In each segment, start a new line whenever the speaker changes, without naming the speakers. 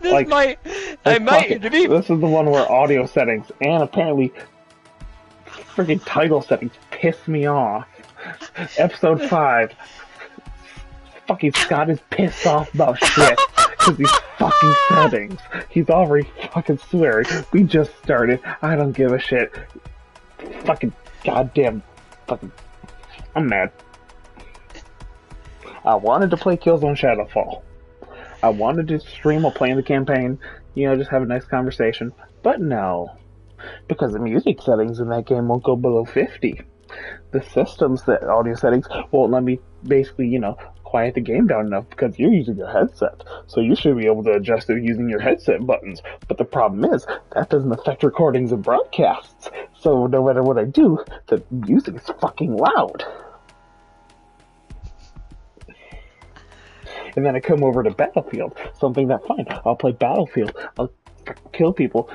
Like,
I might.
this is the one where audio settings and apparently freaking title settings piss me off. Episode 5. Fucking Scott is pissed off about shit because these fucking settings. He's already fucking swearing. We just started. I don't give a shit. Fucking goddamn. Fucking. I'm mad. I wanted to play Killzone Shadowfall. I wanted to stream while playing the campaign, just have a nice conversation. But no. Because the music settings in that game won't go below 50. The systems, the audio settings, won't let me basically, quiet the game down enough because you're using your headset. So you should be able to adjust it using your headset buttons. But the problem is, that doesn't affect recordings and broadcasts. So no matter what I do, the music is fucking loud. And then I come over to Battlefield, something that fine. I'll play Battlefield. I'll kill people.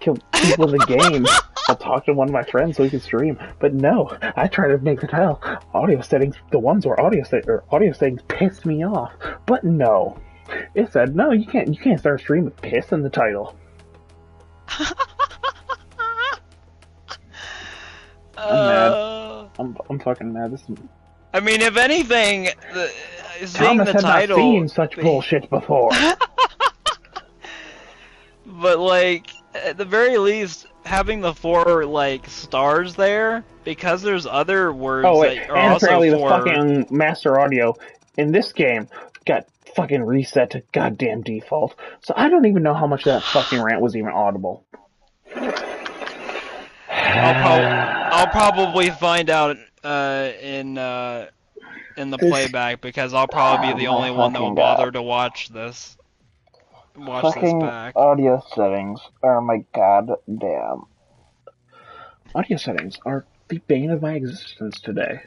Kill people in the game. I'll talk to one of my friends so we can stream. But no, I try to make it tell. Audio settings, the ones where audio settings piss me off. But no, it said no. You can't start streaming with piss in the title. I'm mad. I'm fucking mad.
I mean, if anything, seeing
Thomas
the
had
title.
Not seen such bullshit before.
But like, at the very least, having the 4 stars there, because there's other words that are
and
also
apparently
for...
the fucking master audio in this game got fucking reset to goddamn default. So I don't even know how much of that fucking rant was even audible.
I'll probably find out in the playback, because I'll probably be the only one that will bother to watch this. Watch this back.
Audio settings are my goddamn. Audio settings are the bane of my existence today.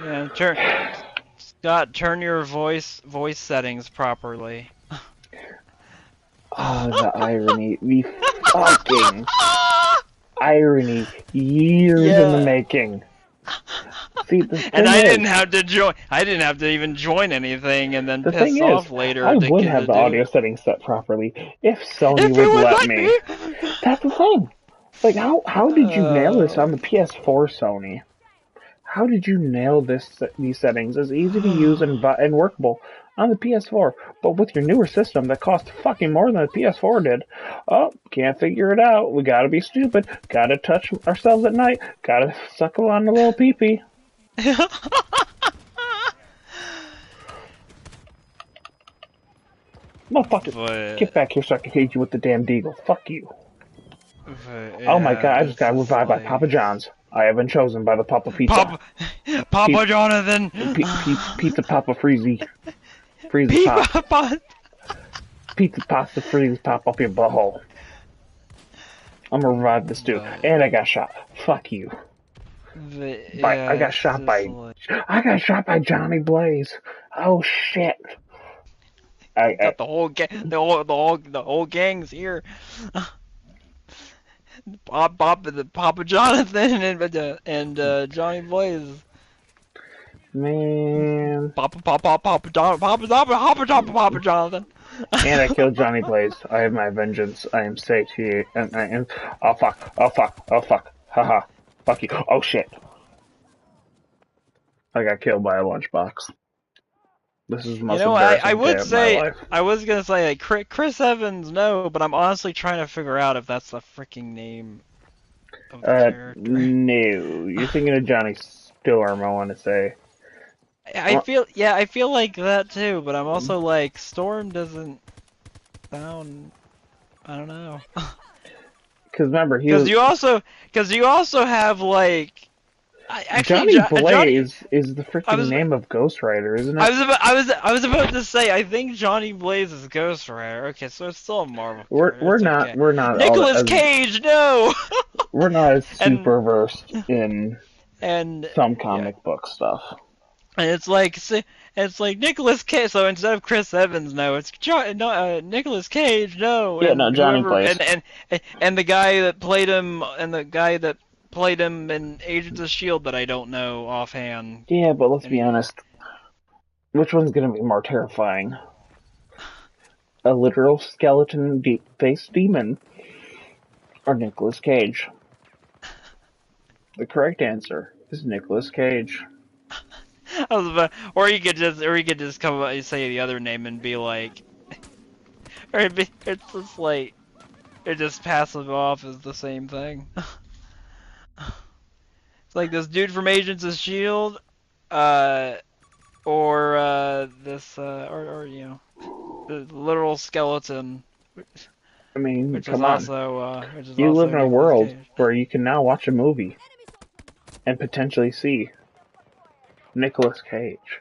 Yeah, Scott, turn your voice settings properly.
Oh, the irony. The fucking irony. Years in the making. See,
and I didn't have to join. I didn't have to even join anything, and then piss off later.
I would have the audio settings set properly if Sony would let me. That's the thing. Like, how did you nail this on the PS4, Sony? How did you nail these settings? It's easy to use and workable on the PS4, but with your newer system that costs fucking more than the PS4 did. Oh, can't figure it out. We gotta be stupid. Gotta touch ourselves at night. Gotta suckle on the little pee-pee. Motherfucker, get back here so I can hit you with the damn deagle. Fuck you. Oh my god, I just got revived by Papa John's. I have been chosen by the Papa Pizza.
Papa Jonathan!
Pizza Papa Freezy. Freezy Pop. Pizza Pasta Freeze Pop up your butthole. I'm gonna revive this dude. And I got shot. Fuck you. I got shot by Johnny Blaze. Oh shit.
Got the whole gang's here. Papa Jonathan and Johnny Blaze.
Man.
Papa Jonathan.
And I killed Johnny Blaze. I have my vengeance. I am satiated. And I am. Oh fuck. Oh fuck. Oh fuck. Haha. Fuck you. Oh shit. I got killed by a lunchbox. This is the most
I would say,
of my life.
I was gonna say, like, Chris Evans, no, but I'm honestly trying to figure out if that's the freaking name of the character.
No. You're thinking of Johnny Storm, I want to say.
I feel like that too, but I'm also like, Storm doesn't sound, I don't know.
Because remember,
because you also have like,
Johnny Blaze is the freaking name of Ghost Rider, isn't it?
I was about to say, I think Johnny Blaze is Ghost Rider. Okay, so it's still a Marvel.
We're not
Nicolas Cage, no.
We're not as super versed in some comic book stuff.
And it's like Nicolas Cage. So instead of Chris Evans, no, it's Nicolas Cage, no.
Yeah, no, Johnny Blaze.
And the guy that played him, in Agents of S.H.I.E.L.D. that I don't know offhand.
Yeah, but let's be honest. Which one's gonna be more terrifying? a literal skeleton face demon, or Nicolas Cage. The correct answer is Nicolas Cage.
Or you could just come up and say the other name and be like, it's just like, it just passes off as the same thing. It's like this dude from Agents of Shield, or this, or you know, the literal skeleton.
I mean,
Which
come
is
on.
also,
You live in a
Nicolas
world
Cage.
where you can now watch a movie and potentially see Nicolas Cage.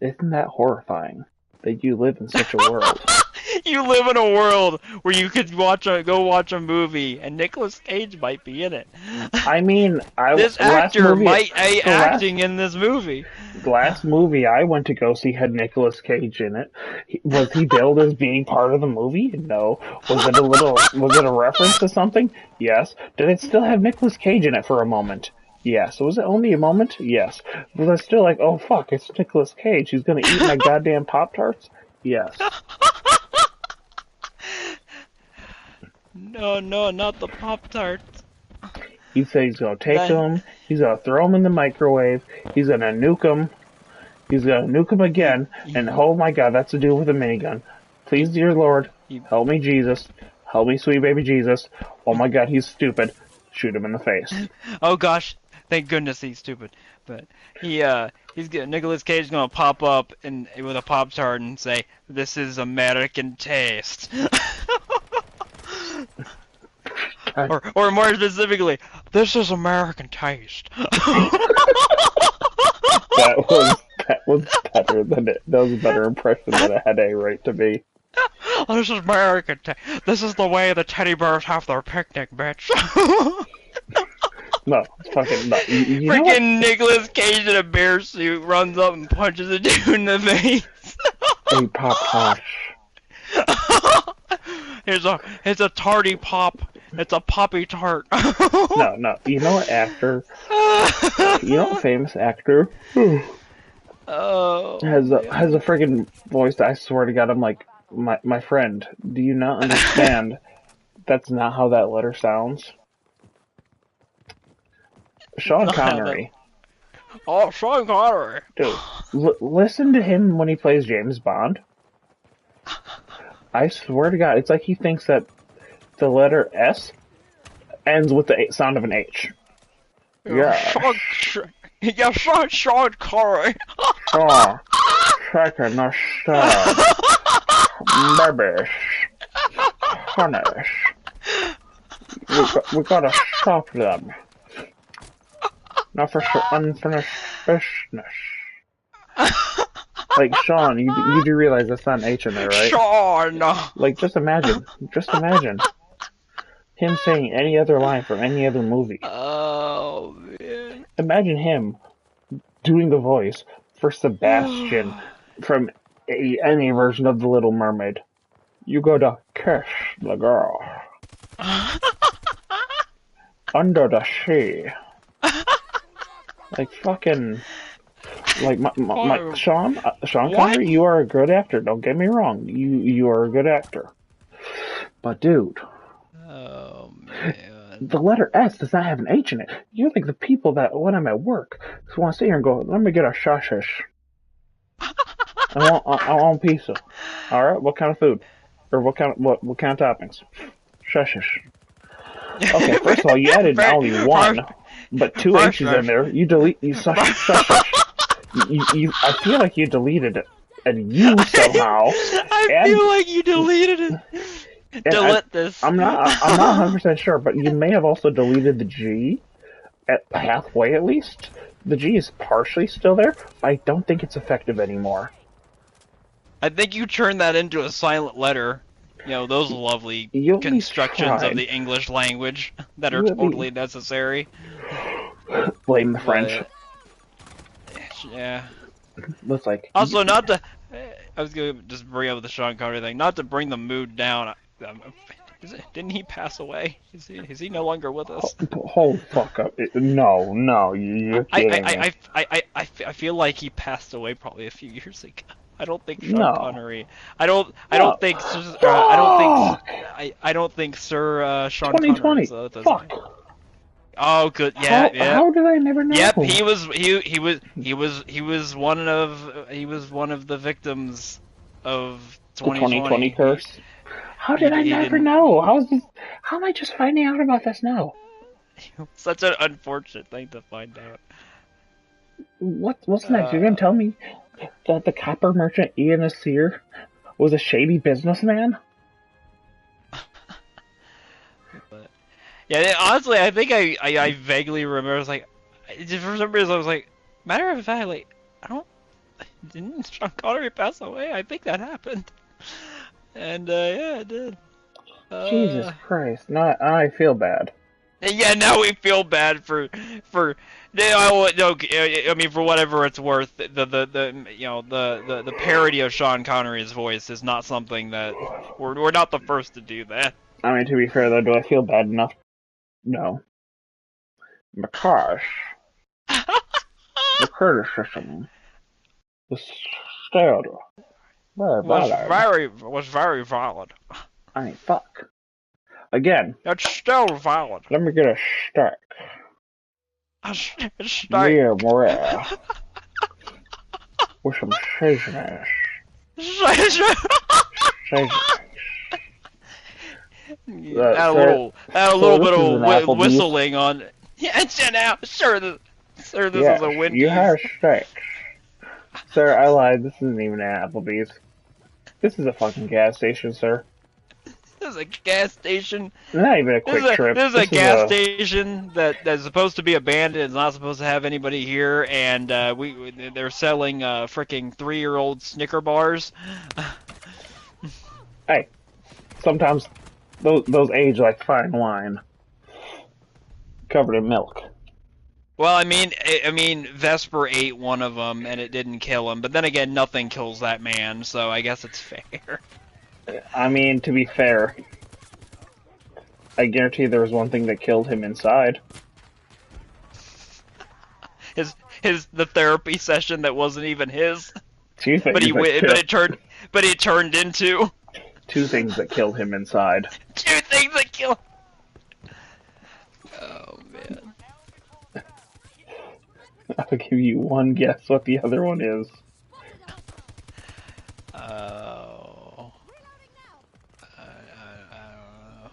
Isn't that horrifying that you live in such a world?
You live in a world where you could go watch a movie and Nicolas Cage might be in it.
I mean,
This actor might be acting in this movie.
The last movie I went to go see had Nicolas Cage in it. Was he billed as being part of the movie? No. Was it a reference to something? Yes. Did it still have Nicolas Cage in it for a moment? Yes. Was it only a moment? Yes. Was I still like, oh fuck, it's Nicolas Cage. He's gonna eat my goddamn Pop-Tarts? Yes.
No, not the Pop-Tarts.
He said he's gonna take them, he's gonna throw them in the microwave, he's gonna nuke them, he's gonna nuke them again, and oh my god, that's to do with a minigun. Please, dear Lord, help me Jesus, help me sweet baby Jesus, oh my god, he's stupid, shoot him in the face.
Oh gosh, thank goodness he's stupid. But Nicolas Cage is gonna pop up with a Pop-Tart and say, "This is American taste." Or more specifically, this is American taste.
That was better than it. That was a better impression than it had a right to be.
This is American taste. This is the way the teddy bears have their picnic, bitch.
No, it's fucking no. You
Freaking Nicolas Cage in a bear suit runs up and punches a dude in the face.
Hey, Pop-Tart.
It's a tarty pop. It's a poppy tart.
No. You know what actor? You know what famous actor?
Oh.
Has a friggin' voice that I swear to God, I'm like, my friend, do you not understand? That's not how that letter sounds. Sean Connery.
Oh, Sean Connery.
Dude, listen to him when he plays James Bond. I swear to God, it's like he thinks that the letter S ends with the sound of an H. Yeah.
Sean Connery.
Sean. Second, no star. Babish. Punish. We gotta stop them. Not for unfinished business. Like, Sean, you do realize that's not an H in there, right?
Sean!
Like, just imagine him saying any other line from any other movie.
Oh, man.
Imagine him doing the voice for Sebastian from any version of The Little Mermaid. You gotta kiss the girl. Under the sea. Like, fucking... Like, Sean Connery, you are a good actor. Don't get me wrong. You are a good actor. But, dude.
Oh, man.
The letter S does not have an H in it. You're like the people that, when I'm at work, just want to sit here and go, let me get a sausage. I want pizza. Alright, what kind of food? Or what kind of toppings? Sausage. Okay, first of all, you added not only one, but two H's in there. You sausage. I feel like you deleted it. And you somehow...
I feel like you deleted it. Delete this.
I'm not 100% sure, but you may have also deleted the G at halfway at least. The G is partially still there. I don't think it's effective anymore.
I think you turned that into a silent letter. You know, those lovely constructions of the English language that are totally necessary.
Blame the French.
Yeah.
Looks like.
Also, not to. I was gonna just bring up the Sean Connery thing, not to bring the mood down. Didn't he pass away? Is he no longer with us?
Hold fuck up! No, you're kidding me.
I I feel like he passed away probably a few years ago. I don't think Sean
No.
Connery. I don't
No.
think.
Fuck!
I don't think Sir Sean Connery
2020.
is that's his name.
Fuck!
Oh, good. Yeah, yeah.
How did I never know?
Yep, he was one of the victims of
The 2020
2020
curse. How did I never know? How am I just finding out about this now?
Such an unfortunate thing to find out.
What's next? You're gonna tell me that the copper merchant Ian Asir was a shady businessman?
But, yeah, honestly, I think I vaguely remember. I was like, just for some reason, I was like, matter of fact, like, didn't Sean Connery pass away? I think that happened. And yeah, it did.
Jesus Christ! Now I feel bad.
Yeah, now we feel bad for I mean, for whatever it's worth, the parody of Sean Connery's voice is not something that we're not the first to do that.
I mean, to be fair though, do I feel bad enough? No. Because the criticism was still
was very valid.
I mean, fuck. Again.
It's still valid.
Let me get a steak.
A steak.
Medium rare. With some seasonings. Seasonings.
Add a little bit of whistling on. Yeah, now, sir, this is a Wendy's.
You have steaks. Sir, I lied. This isn't even an Applebee's. This is a fucking gas station, sir.
This is a gas station.
Not even a quick trip.
This is a gas station that's supposed to be abandoned. It's not supposed to have anybody here, and they're selling freaking 3-year-old Snicker bars.
Hey, sometimes those age like fine wine, covered in milk.
Well, I mean, Vesper ate one of them, and it didn't kill him. But then again, nothing kills that man, so I guess it's fair.
I mean, to be fair, I guarantee there was one thing that killed him inside.
The therapy session that wasn't even his.
Two things
but it turned into
2 things that killed him inside.
2 things that killed. Oh man.
I'll give you one guess what the other one is.
Oh. I don't know.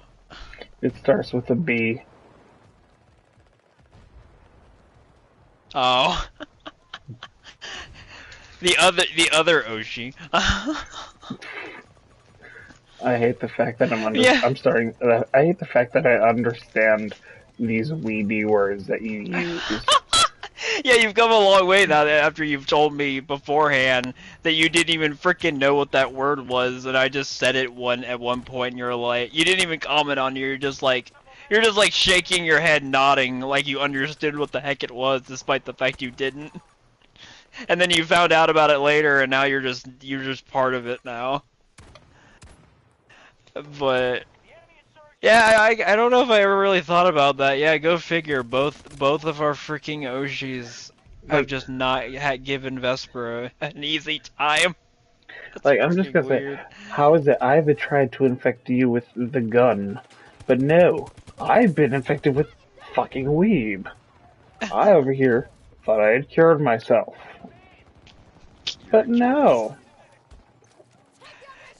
It starts with a B.
Oh. the other Oshi.
I hate the fact that I hate the fact that I understand these weeby words that you use.
Yeah, you've come a long way now after you've told me beforehand that you didn't even freaking know what that word was, and I just said it at one point, and you're like, you didn't even comment on it, you're just like shaking your head, nodding like you understood what the heck it was, despite the fact you didn't. And then you found out about it later, and now you're just part of it now. But yeah, I don't know if I ever really thought about that. Yeah, go figure. Both of our freaking Oshis have just not given Vesper an easy time. That's
like, I'm just gonna say, how is it I've tried to infect you with the gun, but no, I've been infected with fucking Weeb. I over here thought I had cured myself. But no.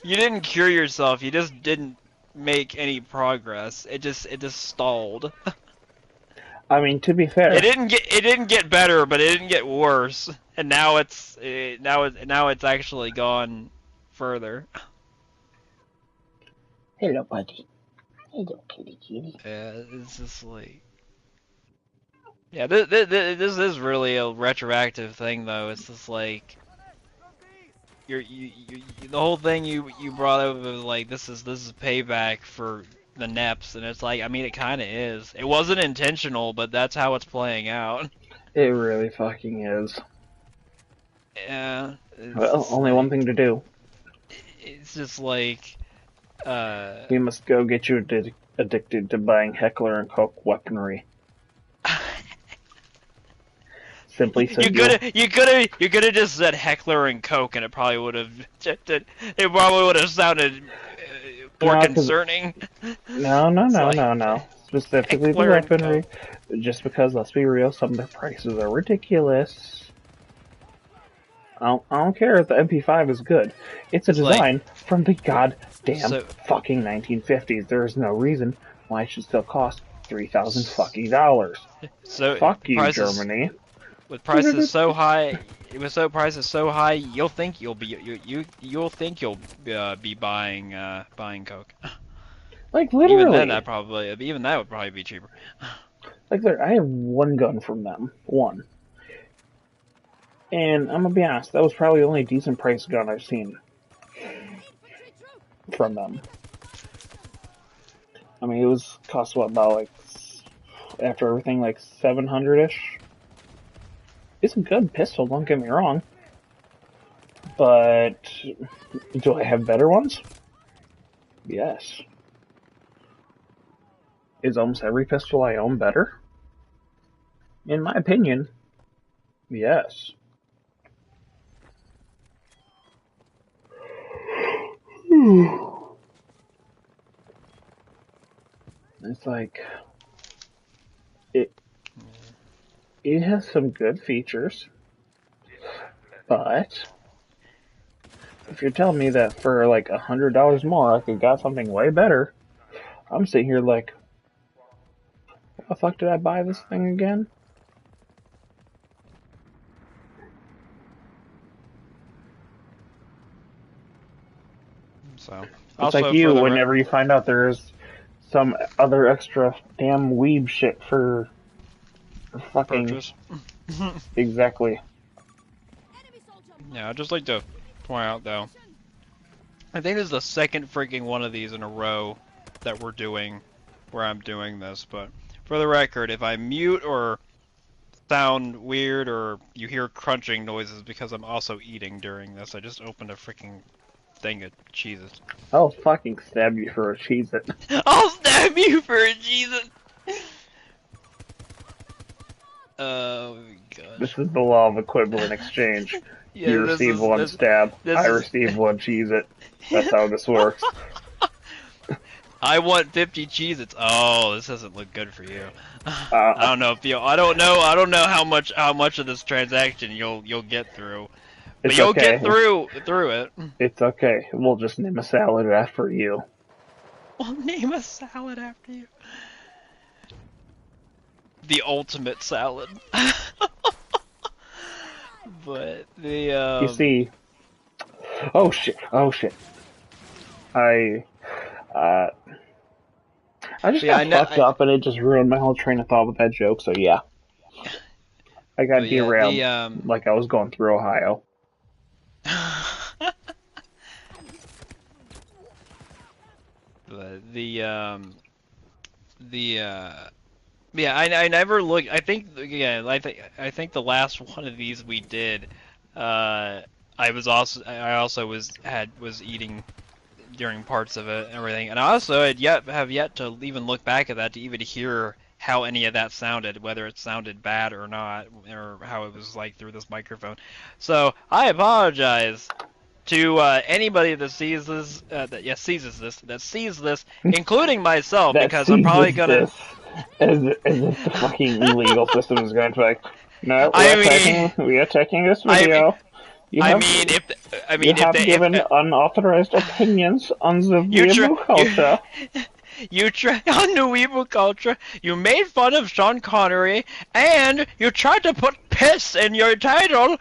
You didn't cure yourself, you just didn't make any progress. It just stalled.
I mean, to be fair,
it didn't get better, but it didn't get worse. And now it's actually gone further.
Hello, buddy. Hello, kitty.
Yeah, it's just like, yeah, this is really a retroactive thing, though. It's just like, the whole thing you brought up was like, this is payback for the Neps, and it's like, I mean, it kind of is. It wasn't intentional, but that's how it's playing out.
It really fucking is.
Yeah.
Well, only one thing to do.
It's just like,
we must go get you addicted to buying Heckler and Koch weaponry. simply said
you could have just said heckler and coke, and it probably would have sounded more concerning.
No. Specifically the
Heckler and
weaponry.
coke.
Just because, let's be real, some of the prices are ridiculous. I don't care if the MP5 is good. It's a design from the goddamn fucking 1950s. There is no reason why it should still cost $3,000 fucking dollars.
So
fuck you, Germany.
With prices so high, you'll think you'll be buying coke.
Like literally.
Even that would probably be cheaper.
Like I have one gun from them, one. And I'm gonna be honest, that was probably the only decent price gun I've seen from them. I mean, it was cost what, about like, after everything, like 700-ish. It's a good pistol, don't get me wrong. But do I have better ones? Yes. Is almost every pistol I own better? In my opinion, yes. It's like it has some good features, but if you're telling me that for like $100 more I could got something way better, I'm sitting here like, what the fuck did I buy this thing again?
So
it's like you, whenever you find out there's some other extra damn weeb shit for fucking
purchase.
Exactly.
Yeah, I'd just like to point out though, I think this is the second freaking one of these in a row that we're doing where I'm doing this, but for the record, if I mute or sound weird or you hear crunching noises because I'm also eating during this, I just opened a freaking thing of Cheez-It.
I'll fucking stab you for a Cheez-It.
I'll stab you for a Cheez-It! Oh my gosh.
This is the law of equivalent exchange.
Yeah,
you receive one stab, I receive one Cheez-It. That's how this works.
I want 50 Cheez-Its. Oh, this doesn't look good for you. I don't know if you. I don't know how much of this transaction you'll get through. But you'll get through it.
It's okay. We'll just name a salad after you.
We'll name a salad after you. The ultimate salad. But the
You see. Oh shit. I just got fucked up and it just ruined my whole train of thought with that joke, so yeah. I got derailed like I was going through Ohio.
Yeah, I never looked. I think the last one of these we did, I also was eating during parts of it and everything, and I also have yet to even look back at that to even hear how any of that sounded, whether it sounded bad or not, or how it was like through this microphone. So I apologize to anybody that sees this, that sees this, including myself, because I'm probably gonna.
As if the fucking legal system is going to be like, no, we are taking this video. You have given unauthorized opinions on the Weeaboo culture.
You tried on the Weeaboo culture. You made fun of Sean Connery, and you tried to put piss in your title.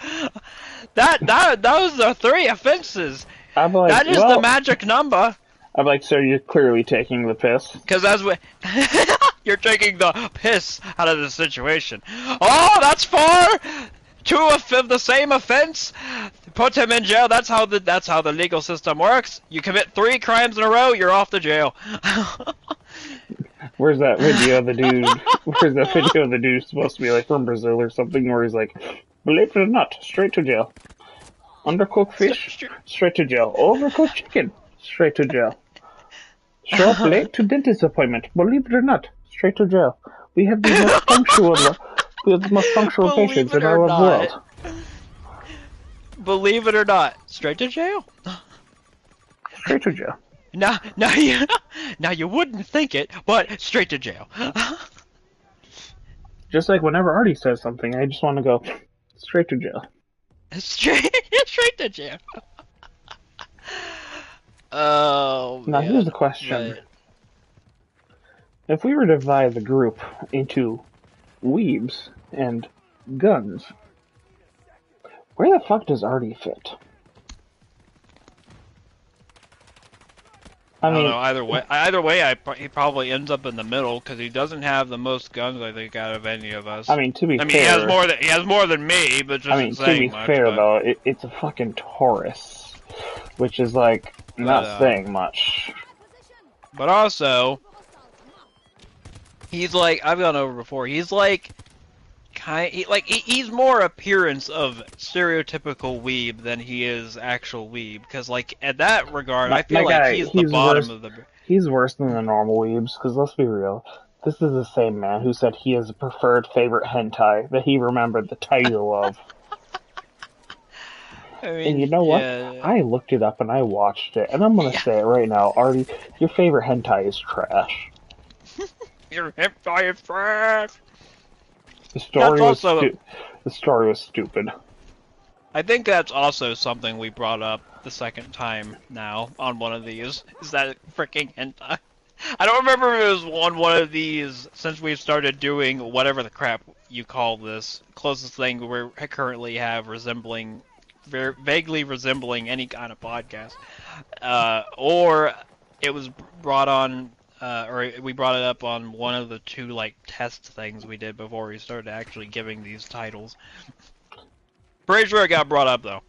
Those are 3 offenses.
Like,
that is the magic number.
I'm like, so you're clearly taking the piss.
Because you're taking the piss out of the situation. Oh, that's 4. 2 of the same offense. Put him in jail. That's how the legal system works. You commit 3 crimes in a row, you're off to jail.
Where's that video of the dude? Where's that video of the dude supposed to be like from Brazil or something, where he's like, believe it or not, straight to jail. Undercooked fish, straight to jail. Overcooked chicken, straight to jail. Show up late to dentist appointment. Believe it or not, straight to jail. We have the most We have the most punctual
Believe
patients
it
in
or
our
not.
world.
Believe it or not, straight to jail.
Straight to jail.
Now you wouldn't think it, but straight to jail.
Just like whenever Artie says something, I just want to go straight to jail.
straight to jail. Oh,
now
man.
here's the question. If we were to divide the group into weebs and guns, where the fuck does Artie fit?
I don't know. Either way, he probably ends up in the middle because he doesn't have the most guns, I think, out of any of us.
I mean, to be fair,
he has more than me, but just
to be fair though, it's a fucking Taurus, which is like not saying much.
But also, he's like I've gone over before. He's like he's more appearance of stereotypical weeb than he is actual weeb. Because like at that regard, I feel like he's the bottom of the.
He's worse than the normal weebs. Because let's be real, this is the same man who said he has a preferred favorite hentai that he remembered the title of.
I mean,
and you know what?
Yeah.
I looked it up and I watched it, and I'm gonna say it right now, Artie, your favorite hentai is trash.
Your hentai is trash.
The story was stupid.
I think that's also something we brought up the second time now on one of these. Is that freaking hentai? I don't remember if it was on one of these since we've started doing whatever the crap you call this. Closest thing we currently have vaguely resembling any kind of podcast. Or it was brought on. Or we brought it up on one of the two like test things we did before we started actually giving these titles. Pretty sure it got brought up though.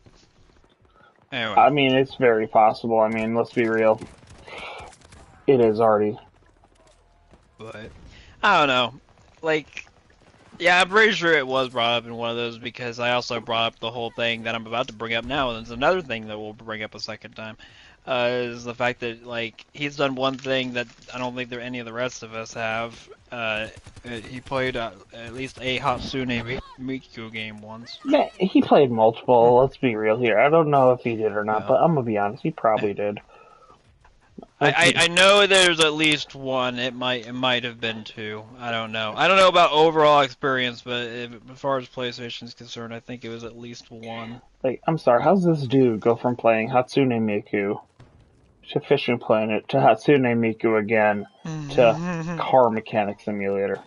Anyway.
I mean, it's very possible. I mean, let's be real. It is Artie.
But I don't know. Like, yeah, I'm pretty sure it was brought up in one of those because I also brought up the whole thing that I'm about to bring up now, and there's another thing that we'll bring up a second time. Is the fact that like he's done one thing that I don't think any of the rest of us have. He played at least a Hatsune Miku game once.
Yeah, he played multiple. Let's be real here. I don't know if he did or not, but I'm gonna be honest. He probably did.
I know there's at least one. It might have been two. I don't know. I don't know about overall experience, but as far as PlayStation's concerned, I think it was at least one.
Like, I'm sorry. How's this dude go from playing Hatsune Miku to Fishing Planet to Hatsune Miku again to Car Mechanic Simulator?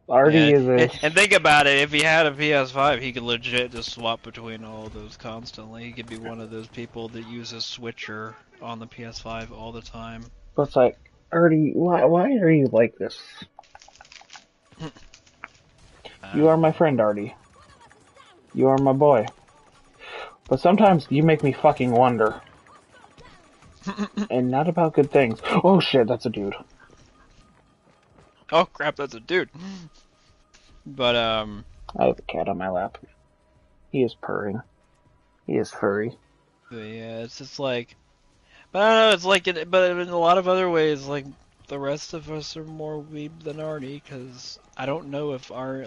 Artie is a...
And think about it, if he had a PS5, he could legit just swap between all of those constantly. He could be one of those people that uses Switcher on the PS5 all the time.
But it's like, Artie, why are you like this? You are my friend, Artie. You are my boy. But sometimes you make me fucking wonder. And not about good things. Oh shit, that's a dude.
Oh crap, that's a dude. But
I have a cat on my lap. He is purring. He is furry.
Yeah, it's just like, but I don't know. It's like, but in a lot of other ways, like the rest of us are more weeb than Artie, because I don't know if I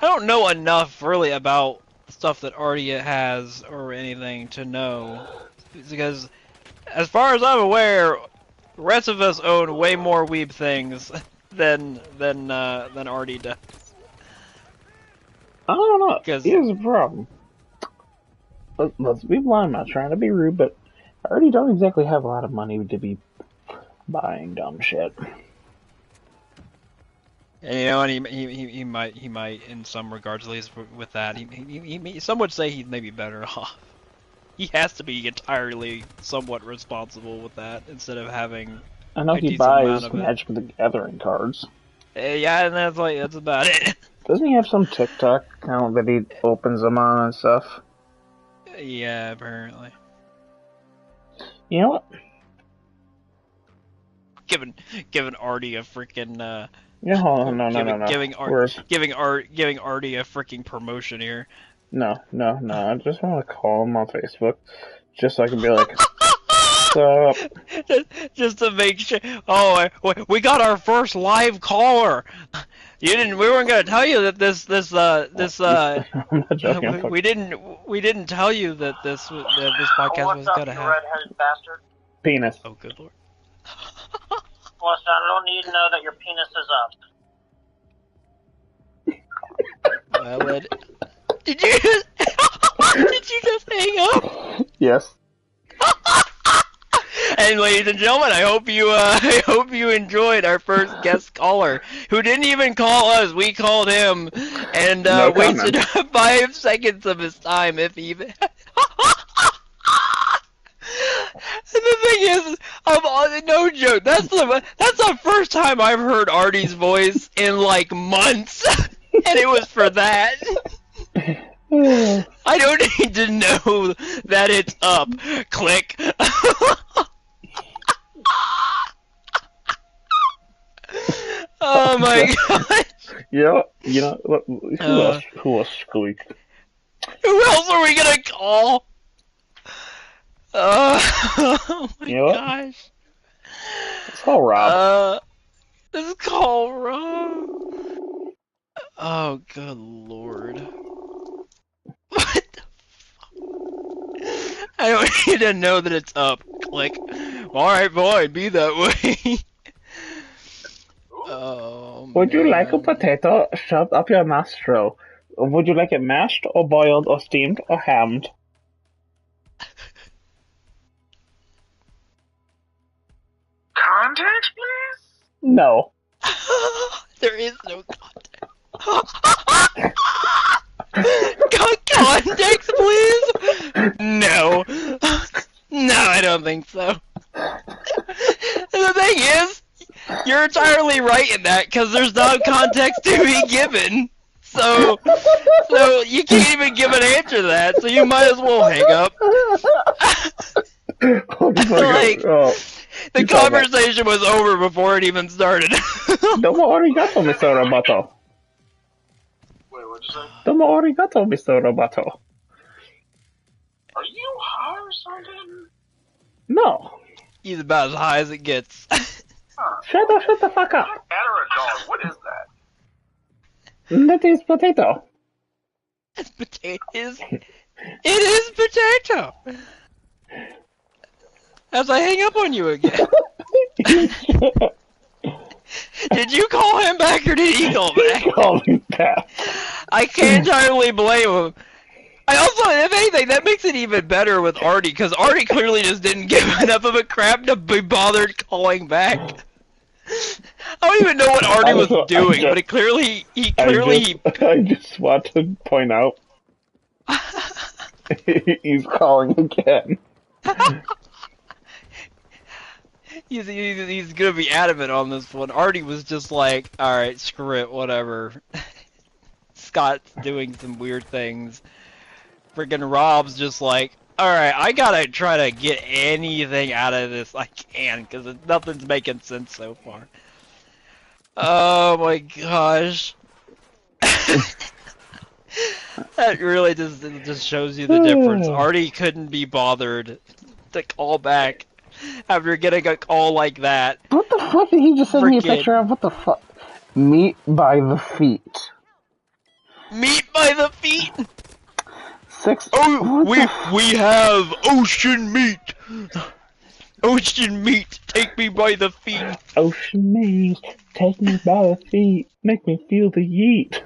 don't know enough really about stuff that Artie has or anything to know, because as far as I'm aware, the rest of us own way more weeb things than Artie does.
I don't know. Here's the problem. Let's be blunt. I'm not trying to be rude, but I already don't exactly have a lot of money to be buying dumb shit.
And you know, and he might in some regards, at least with that, some would say he's maybe better off. He has to be entirely somewhat responsible with that instead of having.
I know he buys Magic the Gathering cards.
Yeah, and that's about it.
Doesn't he have some TikTok account that he opens them on and stuff?
Yeah, apparently.
You know what?
Giving Artie a freaking
no.
Giving Artie a freaking promotion here.
No. I just want to call him on Facebook, just so I can be like, What's up?
Just to make sure. Oh, we got our first live caller. You didn't. We weren't gonna tell you that this.
I'm not joking.
We didn't tell you that this podcast was gonna happen.
Redheaded bastard.
Penis.
Oh, good lord.
Listen, I don't need to know that your penis is up.
Well, did you just did you just hang up?
Yes.
And ladies and gentlemen, I hope you enjoyed our first guest caller, who didn't even call us. We called him, and
No
wasted 5 seconds of his time, if even. And the thing is, no joke. That's the first time I've heard Artie's voice in like months, and it was for that. I don't need to know that it's up. Click. Oh my gosh.
Yeah, you know, who else squeaked?
Who else are we gonna call? Oh my gosh.
Let's call Rob.
Let's call Rob. Oh, good lord. What the fuck? I don't need to know that it's up. Click. Alright, boy, be that way. Oh,
Would you like a potato shoved up your nostril? Would you like it mashed or boiled or steamed or hammed?
Context, please?
No.
There is no context. Context, please? No. No, I don't think so. The thing is, you're entirely right in that, because there's no context to be given. So you can't even give an answer to that, so you might as well hang up. Like, the conversation was over before it even started.
Domo arigato, Mr. Roboto.
Wait, what'd you say?
Domo arigato, Mr. Roboto.
Are you high or something?
No.
He's about as high as it gets.
Shut the fuck up.
Cat or a dog? What is that?
That is potato.
It's potatoes. It is potato. As I hang up on you again. Did you call him back or did he call back?
He called me back.
I can't entirely blame him. I also, if anything, that makes it even better with Artie, because Artie clearly just didn't give enough of a crap to be bothered calling back. I don't even know what Artie was doing, but
I just want to point out he's calling again.
He's gonna be adamant on this one. Artie was just like, alright, screw it, whatever. Scott's doing some weird things. Freaking Rob's just like, alright, I gotta try to get anything out of this I can, because nothing's making sense so far. Oh my gosh. That really just shows you the difference. Artie couldn't be bothered to call back after getting a call like that.
What the fuck did he just send me a picture of? What the fuck? Meat by the feet.
Meat by the feet?
Oh,
we have ocean meat. Ocean meat, take me by the feet.
Ocean meat, take me by the feet, make me feel the yeet.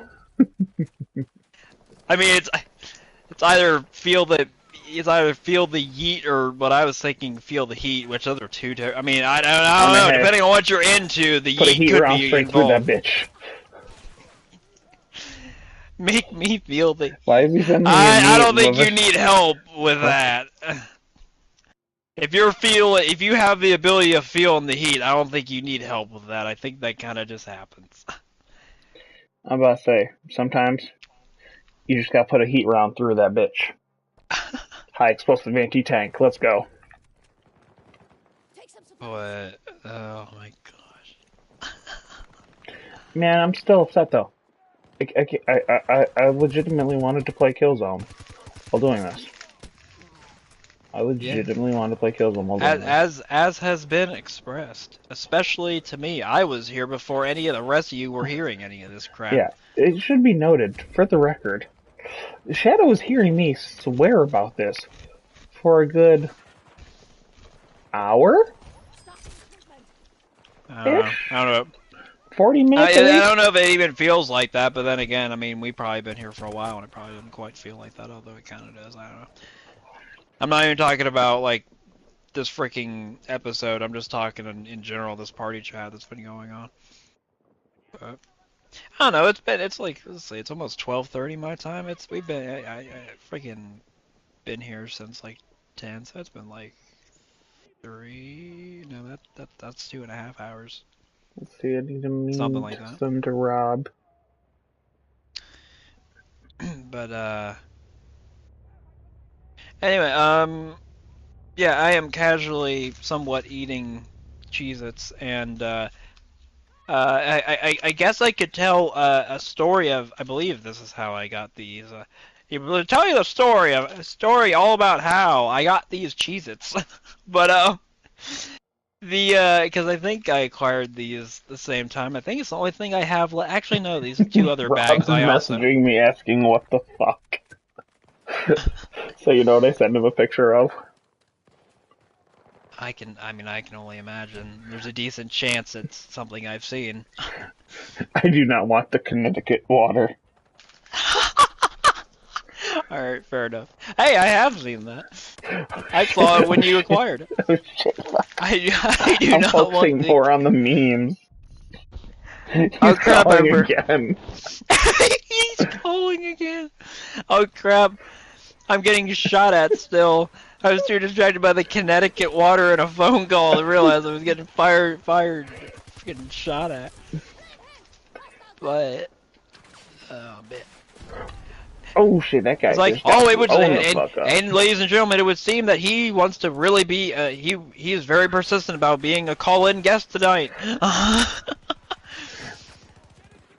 I mean, it's either feel the yeet or what I was thinking, feel the heat, which those are two. I mean, I don't know. Depending on what you're into, the
Put
yeet could be
straight through that bitch.
Make me feel the.
Why is he sending me
I don't think you need help with that. If you have the ability of feeling the heat, I don't think you need help with that. I think that kind of just happens.
I'm about to say, sometimes you just gotta put a heat round through that bitch. High explosive anti-tank, let's go.
What? Oh my gosh.
Man, I'm still upset though. I legitimately wanted to play Killzone while doing this. I legitimately want to play Killzone Mobile.
As has been expressed, especially to me. I was here before any of the rest of you were hearing any of this crap.
Yeah, it should be noted, for the record, Shadow was hearing me swear about this for a good hour?
I don't know.
40 minutes?
I don't know if it even feels like that, but then again, I mean, we've probably been here for a while, and it probably doesn't quite feel like that, although it kind of does. I don't know. I'm not even talking about, like, this freaking episode. I'm just talking in general, this party chat that's been going on. But, I don't know. It's like, let's see, it's almost 12:30 my time. We've been, I freaking been here since like 10, so it's been like 3. No, that's 2.5 hours.
Let's see, I need to meet
Something like that.
some to Rob.
But anyway, yeah, I am casually somewhat eating Cheez-Its, and I guess I could tell a story of. I believe this is how I got these. He will tell you a story all about how I got these Cheez-Its, but because I think I acquired these the same time. I think it's the only thing I have. Actually, no, these are 2 other bags. I also
messaging me asking what the fuck. So you know what I sent him a picture of?
I can only imagine. There's a decent chance it's something I've seen.
I do not want the Connecticut water.
Alright, fair enough. Hey, I have seen that. I saw it when you acquired it.
Oh, shit.
I do
I'm
not
focusing
want
more on the memes. He's
Oh crap,
calling
over.
again.
He's calling again. Oh crap. I'm getting shot at still. I was too distracted by the Connecticut water and a phone call to realize I was getting getting shot at. But, oh man.
Oh shit, that guy.
It's like,
just got
it would,
blown the fuck up.
and ladies and gentlemen, it would seem that he wants to really be, he is very persistent about being a call-in guest tonight.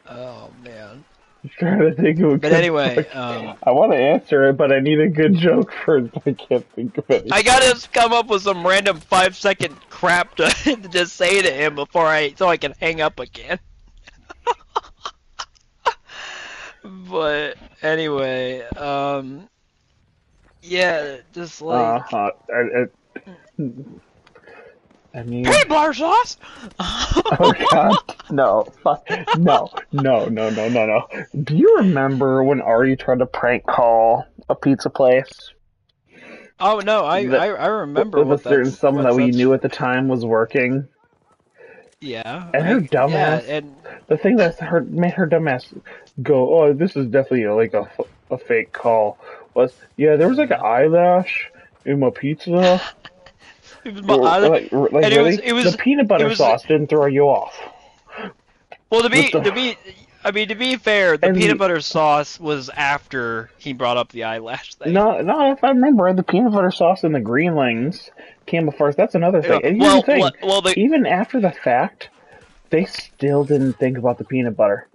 Oh man.
I'm trying to think of a
But
good
anyway,
joke. I want to answer it, but I need a good joke first. I can't think of it.
I gotta come up with some random 5-second crap to just say to him so I can hang up again. But anyway, yeah, just like
I mean,
peanut butter sauce.
Oh god, no, fuck, no. Do you remember when Ari tried to prank call a pizza place?
Oh no, I remember
with a certain someone that we knew at the time was working.
Yeah.
And her dumbass.
Yeah, and
the thing that made her dumbass go, "Oh, this is definitely like a fake call." Was there was like an eyelash in my pizza.
It was
like really?
It was
the peanut butter sauce didn't throw you off.
Well, to be fair, the peanut butter sauce was after he brought up the eyelash thing.
No, if I remember, the peanut butter sauce and the greenlings came first. That's another thing. And here's the thing. Even after the fact, they still didn't think about the peanut butter.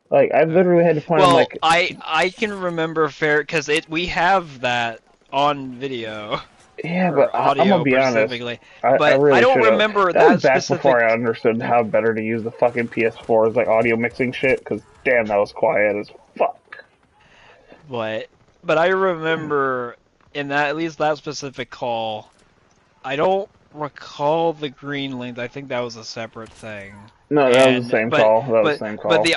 Like, I literally had to point out, like...
I can remember because we have that on video.
Yeah, but I'm gonna be honest.
But
I really
don't remember that
was back
specific...
before I understood how better to use the fucking PS4's like audio mixing shit. Because damn, that was quiet as fuck.
But I remember in that, at least that specific call, I don't recall the green link. I think that was a separate thing.
No, that was the same call. That was the same call.
But the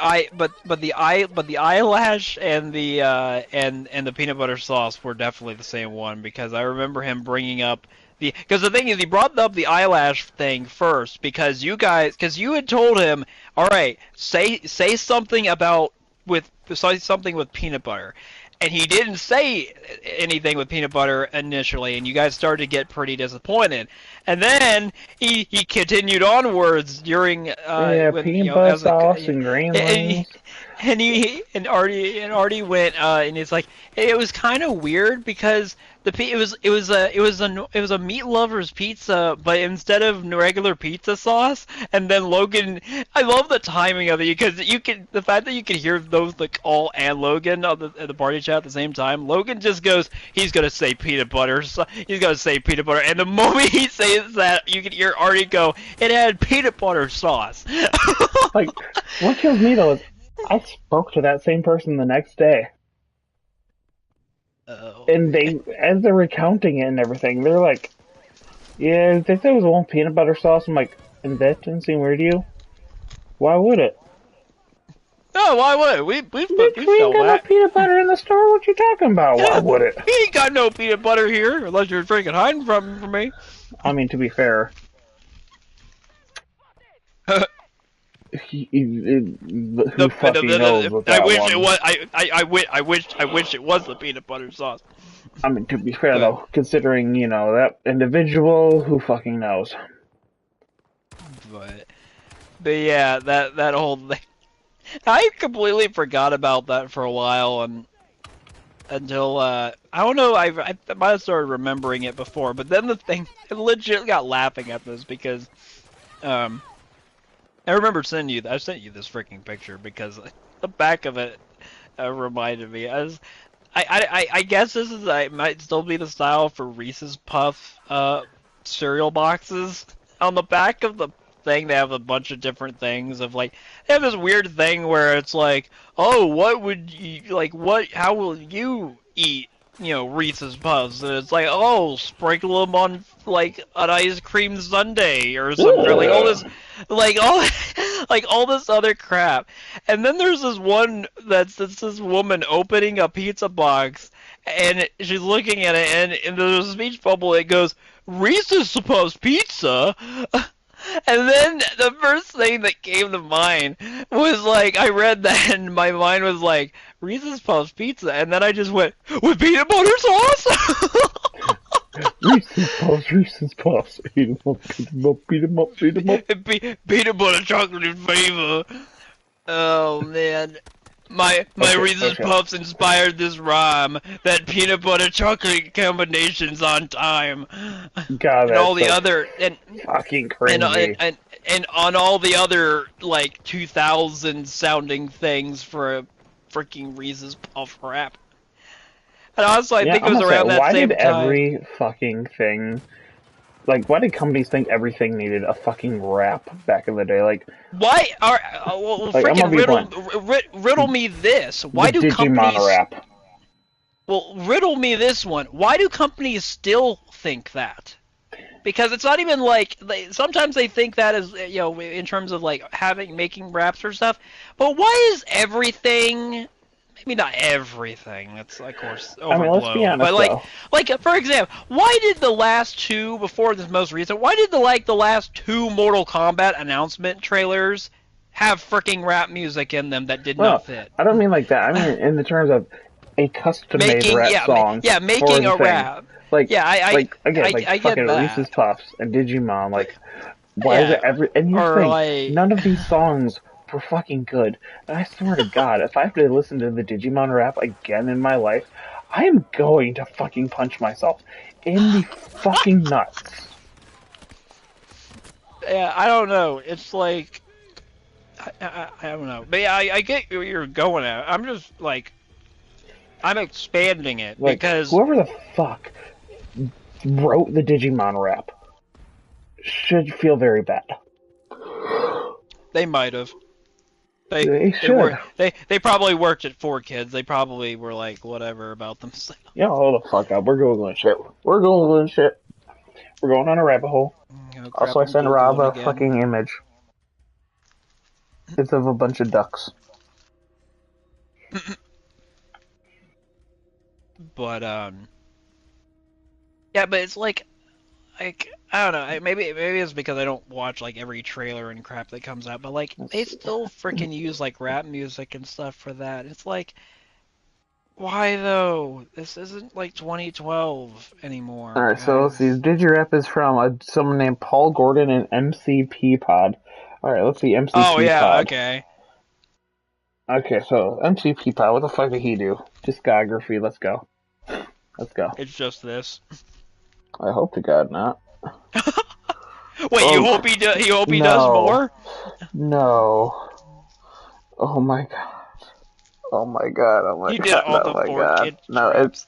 eyelash and the peanut butter sauce were definitely the same one, because I remember him bringing up because the thing is, he brought up the eyelash thing first because you had told him, all right, say something with peanut butter. And he didn't say anything with peanut butter initially, and you guys started to get pretty disappointed. And then he continued onwards during
peanut butter sauce and greenlings.
and Artie went and it's like it was kind of weird because it was a meat lover's pizza, but instead of regular pizza sauce, and then Logan, I love the timing of it because the fact that you can hear those like all and Logan at the party chat at the same time. Logan just goes, he's gonna say peanut butter, so he's gonna say peanut butter, and the moment he says that, you can hear Artie go, it had peanut butter sauce.
Like, what kills me though is I spoke to that same person the next day.
Oh.
And as they're recounting it and everything, they're like, yeah, they said it was all peanut butter sauce. I'm like, and that didn't seem weird to you? Why would it?
No, why would it? We
ain't got no peanut butter in the store. What you talking about? Why would it?
We ain't got no peanut butter here, unless you're freaking hiding from me.
I mean, to be fair, who fucking knows what that
I wish it was the peanut butter sauce.
I mean, to be fair though, considering that individual, who fucking knows?
But yeah, that whole thing, I completely forgot about that for a while, and until I don't know, I might have started remembering it before, but then I legit got laughing at this because I remember I sent you this freaking picture because the back of it reminded me. I guess this might still be the style for Reese's Puff cereal boxes. On the back of the thing, they have a bunch of different things of like, they have this weird thing where it's like, oh, what would you like? How will you eat? Reese's Puffs, and it's like, oh, sprinkle them on like an ice cream sundae or something, like all this, like all this other crap. And then there's this one that's this woman opening a pizza box, and she's looking at it, and there's a speech bubble. It goes, Reese's Puffs pizza. And then the first thing that came to mind was like, I read that and my mind was like, Reese's Puffs pizza, and then I just went, with peanut butter sauce?
Reese's Puffs, eat 'em up, beat 'em up.
Peanut butter chocolate flavor. Oh man. My Reese's Puffs inspired this rhyme. That peanut butter chocolate combination's on time.
God,
and all the other
fucking crazy.
And on all the other like 2000 sounding things for a freaking Reese's Puff rap. And honestly, I think it was around that same time.
Why did every fucking thing? Like, why did companies think everything needed a fucking rap back in the day? Like,
why are freaking riddle me this? Why do
Digimon
companies
rap?
Well, riddle me this one. Why do companies still think that? Because it's not even like sometimes they think that as in terms of like making raps or stuff. But why is everything? Maybe not everything. That's of course overblown.
I mean, let's be honest,
but like for example, why did the last two before this most recent? Why did the last two Mortal Kombat announcement trailers have freaking rap music in them that did not fit?
I don't mean like that. I mean in the terms of a custom-made rap song.
Yeah, making a rap.
Like,
I
get fucking
that.
Reese's Puffs and Digimon. Like, why is it and you think none of these songs were fucking good. And I swear to God, if I have to listen to the Digimon rap again in my life, I am going to fucking punch myself in the fucking nuts.
Yeah, I don't know. It's like, I don't know. But yeah, I get where you're going at. I'm just like, I'm expanding it
like,
because
whoever the fuck wrote the Digimon rap should feel very bad.
They might have.
They should.
They probably worked at 4Kids. They probably were like, whatever about themselves.
Yeah, hold the fuck up. We're Googling shit. We're going on a rabbit hole. Also, I sent Rob a fucking image. It's of a bunch of ducks.
But, yeah, but it's like, I don't know, maybe it's because I don't watch, like, every trailer and crap that comes out, but, like, they still freaking use, like, rap music and stuff for that. It's like, why, though? This isn't, like, 2012 anymore.
Alright, so let's see. Digirap is from someone named Paul Gordon and MCP Pod. Alright, let's see. MCP Pod.
Oh, yeah, okay.
Okay, so MC Peapod, what the fuck did he do? Discography, let's go. Let's go.
It's just this.
I hope to God not.
Wait, you
Oh,
hope you hope he does
no.
more?
No. Oh my god. Oh my god. Oh my
He did
god.
all
Oh
the
my
four
god.
kid
No,
traps.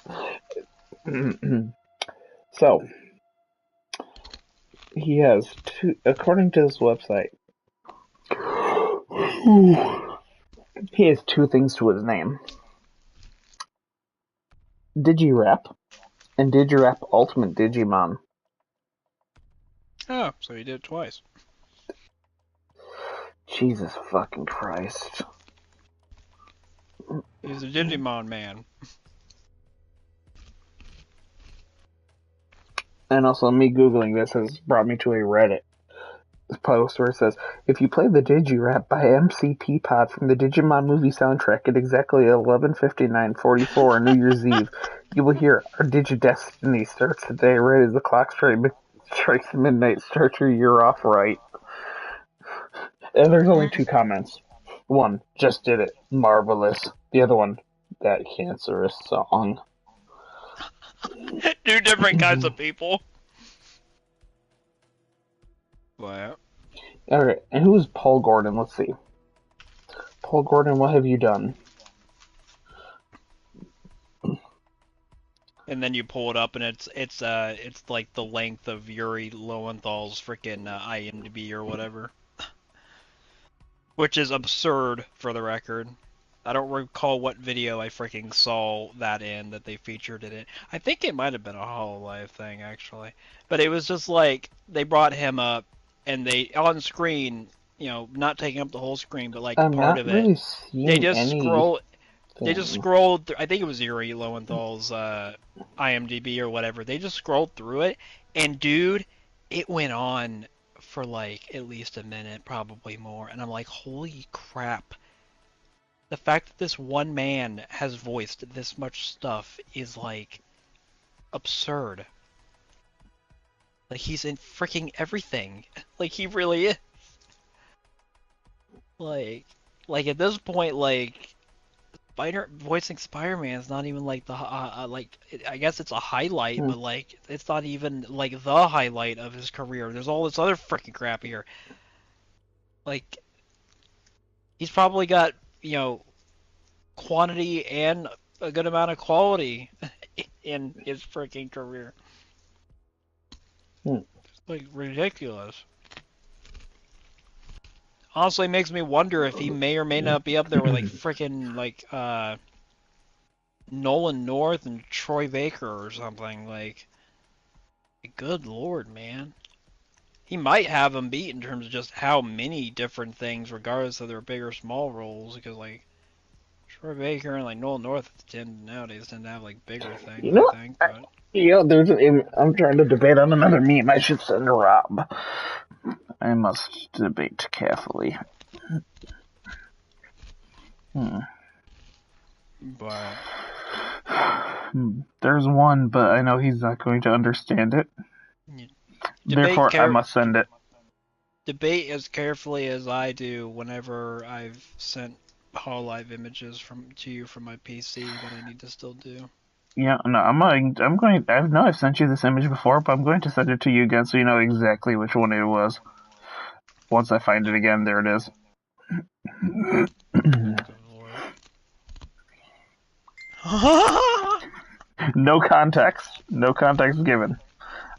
So, he has two, according to this website, he has two things to his name. Digirap and Digirap Ultimate Digimon.
Oh, so he did it twice.
Jesus fucking Christ.
He's a Digimon man.
And also, me Googling this has brought me to a Reddit post where it says, if you play the Digirap by MC Peapod from the Digimon movie soundtrack at exactly 11:59:44 on New Year's Eve, you will hear Our Digidestiny starts today right as the clock strikes midnight. Start your year off right. And there's only two comments. One, just did it. Marvelous. The other one, that cancerous song.
Two different kinds of people. Wow.
Alright, and who is Paul Gordon? Let's see. Paul Gordon, what have you done?
And then you pull it up, and it's like the length of Yuri Lowenthal's freaking IMDb or whatever, which is absurd for the record. I don't recall what video I freaking saw that in that they featured in it. I think it might have been a Hololive thing actually, but it was just like they brought him up, and they on screen, you know, not taking up the whole screen, but like
I'm
part
not
of it.
really
They
seeing
just
any
scroll. They just
thing.
scrolled through, I think it was Yuri Lowenthal's IMDb or whatever. They just scrolled through it, and dude, it went on for like at least a minute, probably more. And I'm like, holy crap. The fact that this one man has voiced this much stuff is like absurd. Like he's in freaking everything. Like he really is. Like at this point, like voicing Spider-Man is not even like the like I guess it's a highlight, but like it's not even like the highlight of his career. There's all this other freaking crap here. Like he's probably got, you know, quantity and a good amount of quality in his freaking career. It's like ridiculous. Honestly, makes me wonder if he may or may not be up there with like freaking like Nolan North and Troy Baker or something. Like, good lord, man. He might have him beat in terms of just how many different things, regardless of their big or small roles. Because like Troy Baker and like Nolan North nowadays tend to have like bigger things,
You know,
I think. But
there's I'm trying to debate on another meme. I should send to Rob. I must debate carefully.
but
There's one, but I know he's not going to understand it. Therefore, I must send it.
Debate as carefully as I do whenever I've sent Hololive images to you from my PC that I need to still do.
Yeah, no, I know I've sent you this image before, but I'm going to send it to you again so you know exactly which one it was. Once I find it again, there it is. No context. No context given.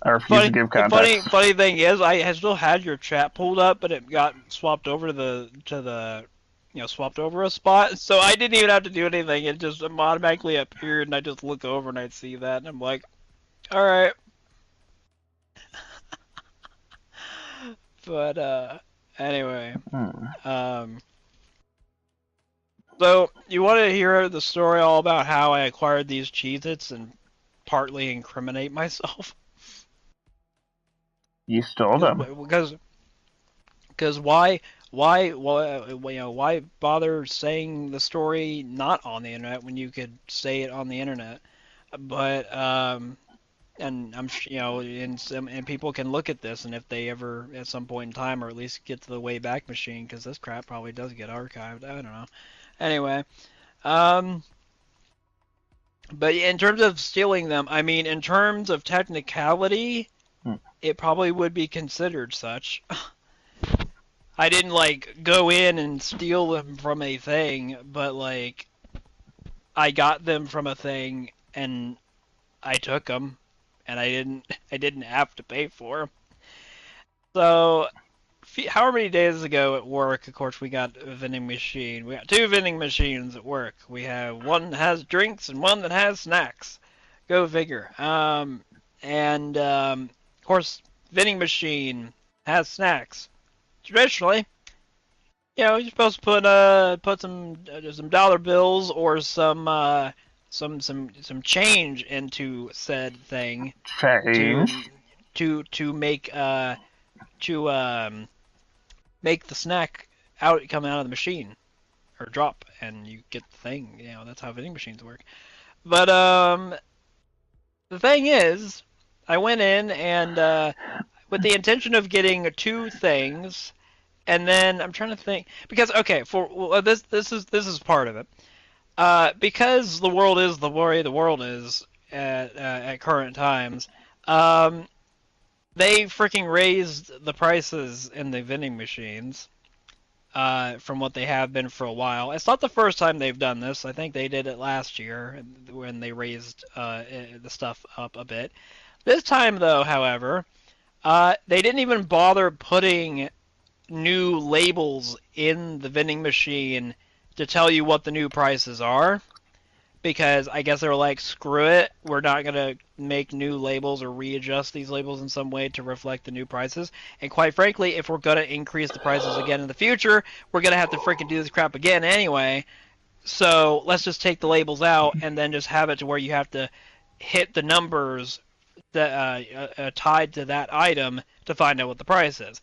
I refuse to give context.
Funny thing is, I still had your chat pulled up, but it got swapped over to the swapped over a spot, so I didn't even have to do anything. It just automatically appeared, and I just look over and I'd see that, and I'm like, all right. But anyway, so you want to hear the story all about how I acquired these Cheez-Its and partly incriminate myself?
You stole them.
Because why bother saying the story not on the internet when you could say it on the internet? But and I'm and people can look at this, and if they ever at some point in time, or at least get to the Wayback Machine, because this crap probably does get archived. I don't know. Anyway, um, but in terms of stealing them, I mean, in terms of technicality, it probably would be considered such. I didn't like go in and steal them from a thing, but like I got them from a thing and I took them, and I didn't have to pay for them. So, however many days ago at work, of course, we got a vending machine. We got two vending machines at work. We have one that has drinks and one that has snacks. Go figure. Of course, vending machine has snacks. Traditionally, you're supposed to put some dollar bills or some change into said thing
Change.
to make the snack come out of the machine or drop and you get the thing. That's how vending machines work. But the thing is, I went in and with the intention of getting two things, and then I'm trying to think because this is part of it. Because the world is the way the world is at current times, they freaking raised the prices in the vending machines from what they have been for a while. It's not the first time they've done this. I think they did it last year when they raised the stuff up a bit. This time, though, however, they didn't even bother putting new labels in the vending machine to tell you what the new prices are, because I guess they were like, screw it, we're not going to make new labels or readjust these labels in some way to reflect the new prices. And quite frankly, if we're going to increase the prices again in the future, we're going to have to freaking do this crap again anyway. So let's just take the labels out and then just have it to where you have to hit the numbers that tied to that item to find out what the price is.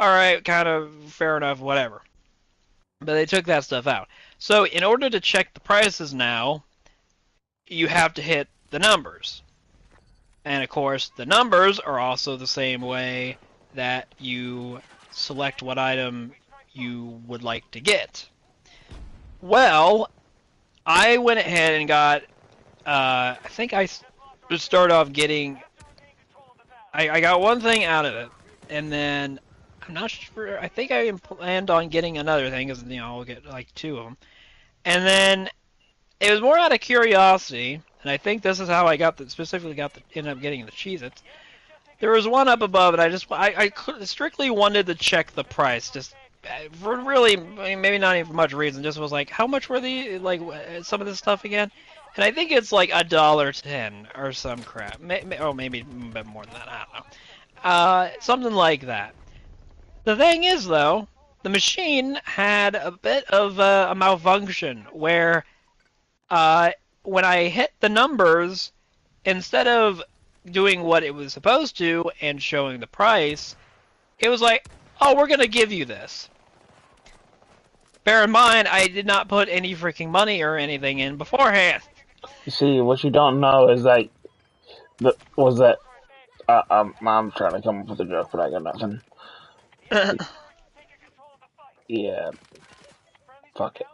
Alright, kind of fair enough, whatever. But they took that stuff out. So in order to check the prices now, you have to hit the numbers. And of course, the numbers are also the same way that you select what item you would like to get. Well, I went ahead and got, I think I just started off getting, I got one thing out of it, and then I'm not sure. I think I planned on getting another thing, because I'll get like two of them. And then it was more out of curiosity, and I think this is how I ended up getting the Cheez-Its. There was one up above, and I strictly wanted to check the price, just for really, maybe not even for much reason. Just was like, how much were some of this stuff again? And I think it's like $1.10 or some crap, or maybe a bit more than that. I don't know. Something like that. The thing is, though, the machine had a bit of a malfunction where when I hit the numbers, instead of doing what it was supposed to and showing the price, it was like, oh, we're going to give you this. Bear in mind, I did not put any freaking money or anything in beforehand.
You see, what you don't know is that I'm trying to come up with a joke, but I got nothing. Yeah. Fuck it.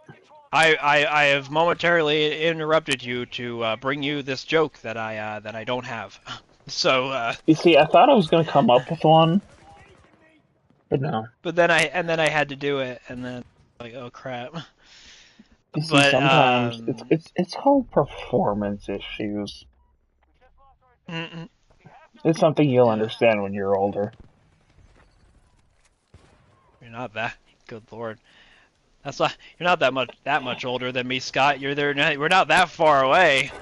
I have momentarily interrupted you to bring you this joke that I don't have. So
you see, I thought I was gonna come up with one, but no.
But then I had to do it, and then like, oh crap.
You see, sometimes it's called performance issues. It's something you'll understand when you're older.
You're not that. Good lord. That's not. You're not that much older than me, Scott. You're there. We're not that far away.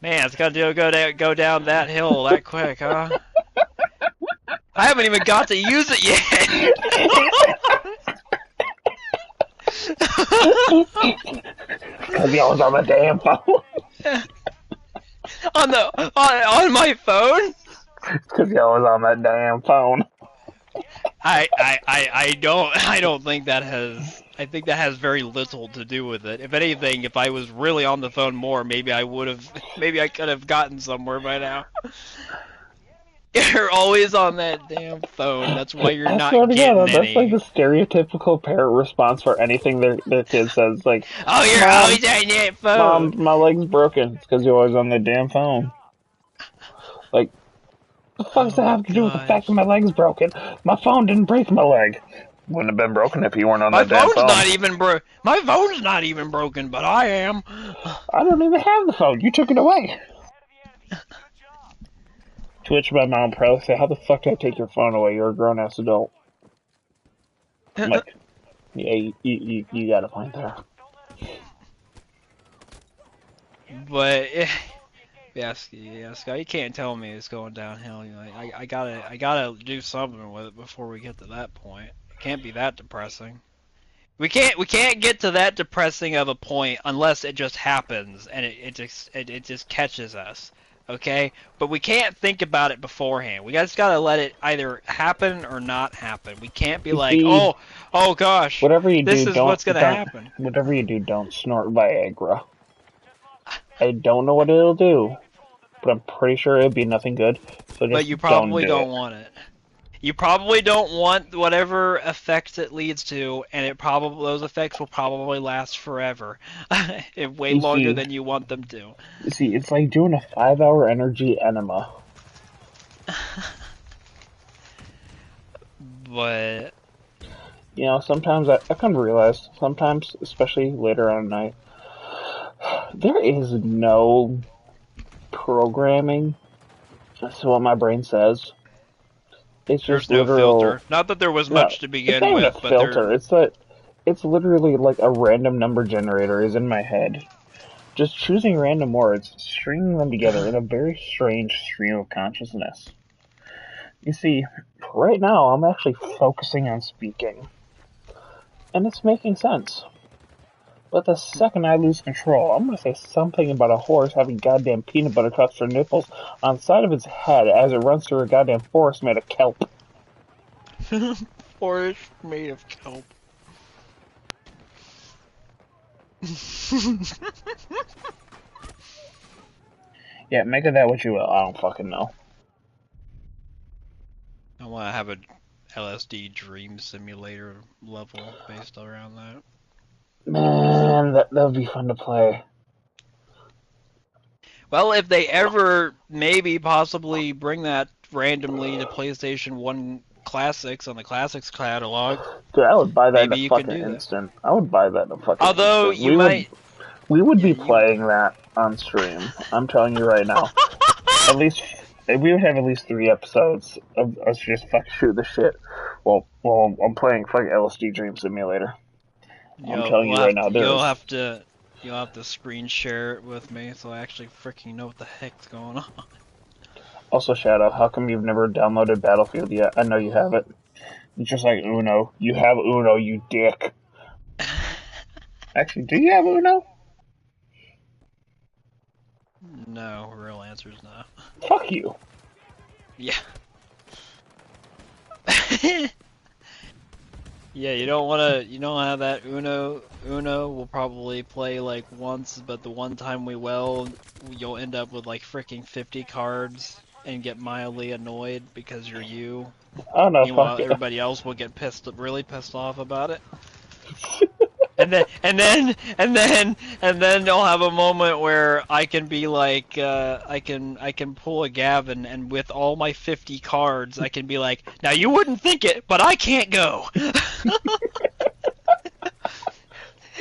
Man, it's gonna go down that hill that quick, huh? I haven't even got to use it yet.
Because I was on the damn phone.
on my phone?
Because I was on that damn phone.
I don't think that has. I think that has very little to do with it. If anything, if I was really on the phone more, maybe I could have gotten somewhere by now. You're always on that damn phone. That's why you're
I
not
swear to
getting
God, that's like
any.
the stereotypical parent response for anything their kid says. Like,
Oh, you're
Mom,
always on that phone.
Mom, my leg's broken. It's because you're always on the damn phone. Like, the fuck does that
Oh
have to do with the fact that
gosh.
my leg's broken? My phone didn't break my leg. Wouldn't have been broken if you weren't on
My
that damn
phone's
phone.
not even My phone's not even broken, but I am.
I don't even have the phone. You took it away. To which my mom probably said, "How the fuck did I take your phone away? You're a grown ass adult." I'm like, yeah, you got a point there.
But yes, you can't tell me it's going downhill. You know, I gotta do something with it before we get to that point. It can't be that depressing. We can't get to that depressing of a point unless it just happens and it just catches us. Okay? But we can't think about it beforehand. We just gotta let it either happen or not happen. We can't be
You
like,
see,
oh gosh,
whatever you
this
do,
is what's gonna
don't.
happen.
Whatever you do, don't snort Viagra. I don't know what it'll do, but I'm pretty sure it'll be nothing good. So
But
just
you
don't
probably
do
don't
it.
want it. You probably don't want whatever effects it leads to, and those effects will probably last forever, way
You
longer
see,
than you want them to.
it's like doing a 5-hour energy enema.
But
You know, sometimes I come to realize, sometimes, especially later on at night, there is no programming as to what my brain says. It's
there's
just
no
literal.
filter. Not that there was
No,
much to
it's
begin
not even a
with, but there.
filter. It's that it's literally like a random number generator is in my head. Just choosing random words, stringing them together in a very strange stream of consciousness. You see, right now I'm actually focusing on speaking, and it's making sense. But the second I lose control, I'm gonna say something about a horse having goddamn peanut butter cups for nipples on the side of its head as it runs through a goddamn forest made of kelp.
Forest made of kelp.
Yeah, make of that what you will. I don't fucking know.
I want to have a LSD dream simulator level based around that.
Man, that would be fun to play.
Well, if they ever maybe possibly bring that randomly to PlayStation 1 Classics on the Classics catalog,
Dude, I would buy that in a
maybe you can
fucking
do that.
instant. I would buy that in a fucking
Although
instant.
you might,
We would
yeah,
be
you.
playing that on stream. I'm telling you right now. At least we would have at least 3 episodes of us just fucking shoot the shit. Well, I'm playing fucking LSD Dream Simulator. I'm telling you right now,
You'll have to screen share it with me so I actually freaking know what the heck's going on.
Also, Shadow, how come you've never downloaded Battlefield yet? I know you have it. It's just like Uno. You have Uno, you dick. Actually, do you have Uno?
No, real answer is no.
Fuck you.
Yeah. Yeah, you don't have that Uno. Uno will probably play like once, but the one time you'll end up with like freaking 50 cards and get mildly annoyed because you're you.
Oh no,
Meanwhile,
fuck it.
everybody else will get really pissed off about it. And then you'll have a moment where I can be like, I can pull a Gavin, and with all my 50 cards, I can be like, now you wouldn't think it, but I can't go.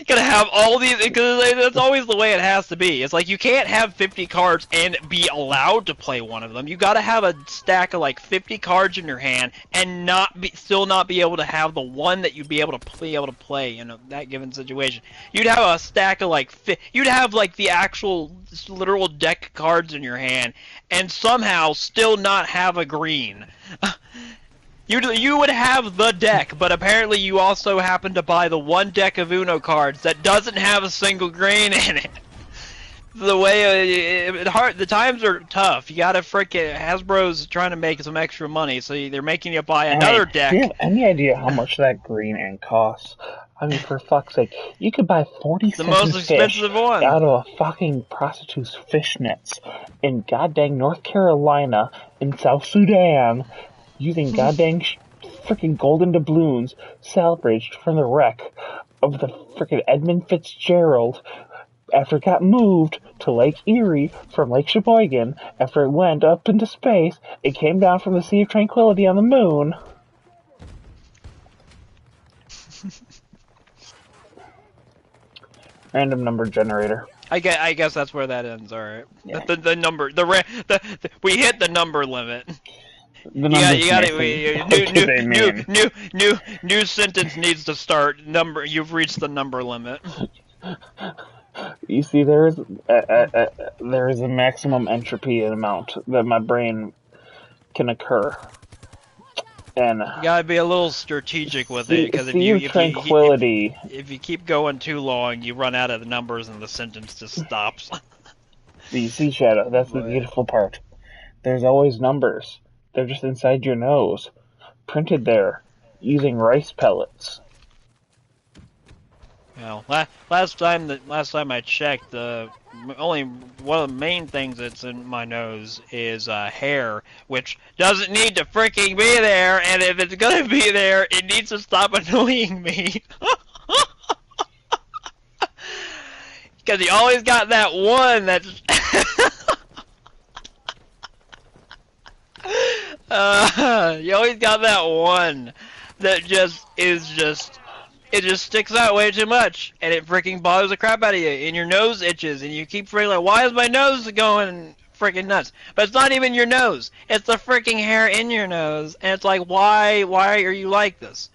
Gonna have all these, because that's always the way it has to be. It's like you can't have 50 cards and be allowed to play one of them. You gotta have a stack of like 50 cards in your hand and still not be able to have the one that you'd be able to play in that given situation. You'd have a stack of like you'd have like the actual literal deck cards in your hand and somehow still not have a green. You would have the deck, but apparently you also happen to buy the one deck of Uno cards that doesn't have a single green in it. The way the times are tough. You gotta frickin' Hasbro's trying to make some extra money, so they're making you buy another deck.
Do you have any idea how much that green ink costs? I mean, for fuck's sake, you could buy 40
The most
fish
expensive one.
out of a fucking prostitute's fishnets in goddamn North Carolina, in South Sudan, using goddamn freaking golden doubloons salvaged from the wreck of the freaking Edmund Fitzgerald after it got moved to Lake Erie from Lake Sheboygan. After it went up into space, it came down from the Sea of Tranquility on the moon. Random number generator.
I guess that's where that ends. All right.
Yeah.
The number we hit the number limit.
The
You got it. New sentence needs to start. You've reached the number limit.
You see, there is a maximum entropy amount that my brain can occur, and
You gotta be a little strategic with it, because if you keep going too long, you run out of the numbers and the sentence just stops.
You see, Shadow, that's the beautiful part. There's always numbers. They're just inside your nose, printed there, using rice pellets.
Well, last time I checked, only one of the main things that's in my nose is hair, which doesn't need to freaking be there, and if it's gonna be there, it needs to stop annoying me. Because you always got that one that's... you always got that one that it just sticks out way too much, and it freaking bothers the crap out of you, and your nose itches, and you keep freaking like, why is my nose going freaking nuts? But it's not even your nose, it's the freaking hair in your nose, and it's like, why are you like this?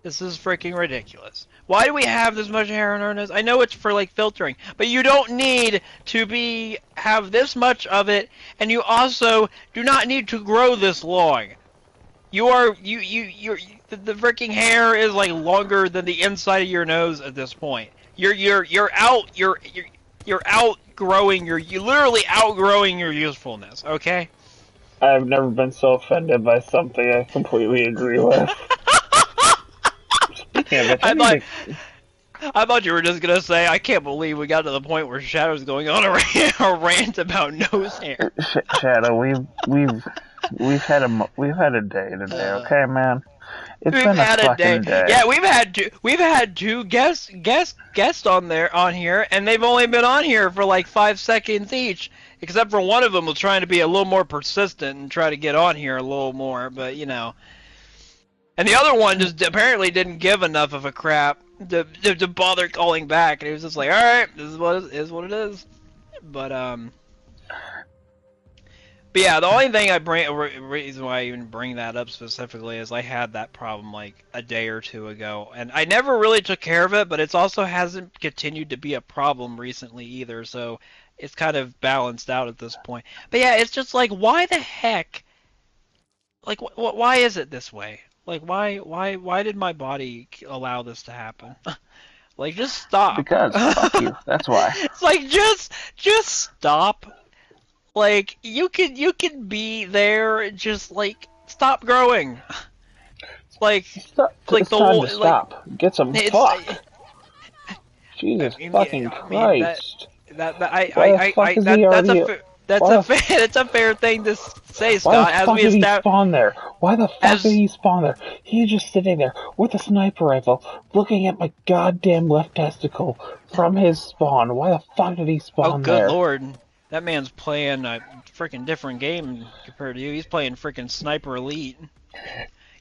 This is freaking ridiculous. Why do we have this much hair on our nose? I know it's for like filtering, but you don't need to have this much of it, and you also do not need to grow this long. The freaking hair is like longer than the inside of your nose at this point. You're literally outgrowing your usefulness, okay?
I've never been so offended by something I completely agree with. Speaking of it,
I thought you were just gonna say, I can't believe we got to the point where Shadow's going on a rant about nose hair.
Shadow, we've had a day today, okay, man? It's been a fucking day.
Yeah, we've had two guests on here, and they've only been on here for like 5 seconds each, except for one of them was trying to be a little more persistent and try to get on here a little more, but you know. And the other one just apparently didn't give enough of a crap to bother calling back, and he was just like, all right, this is what it is. But yeah, the only thing reason why I even bring that up specifically is I had that problem like a day or two ago, and I never really took care of it, but it's also hasn't continued to be a problem recently either, so it's kind of balanced out at this point. But yeah, it's just like, why the heck? Like, why is it this way? Like, why did my body allow this to happen? Like, just stop.
Because, fuck you, that's why.
It's like, just stop. Like, you can be there, just, like, stop growing. Like,
it's time to stop. Get some fuck. Jesus fucking Christ.
That's a fair thing to say, Scott.
Why the fuck did he spawn there? Why the fuck did he spawn there? He's just sitting there with a sniper rifle, looking at my goddamn left testicle from his spawn. Why the fuck did he spawn there?
Oh, good lord. That man's playing a freaking different game compared to you. He's playing freaking Sniper Elite.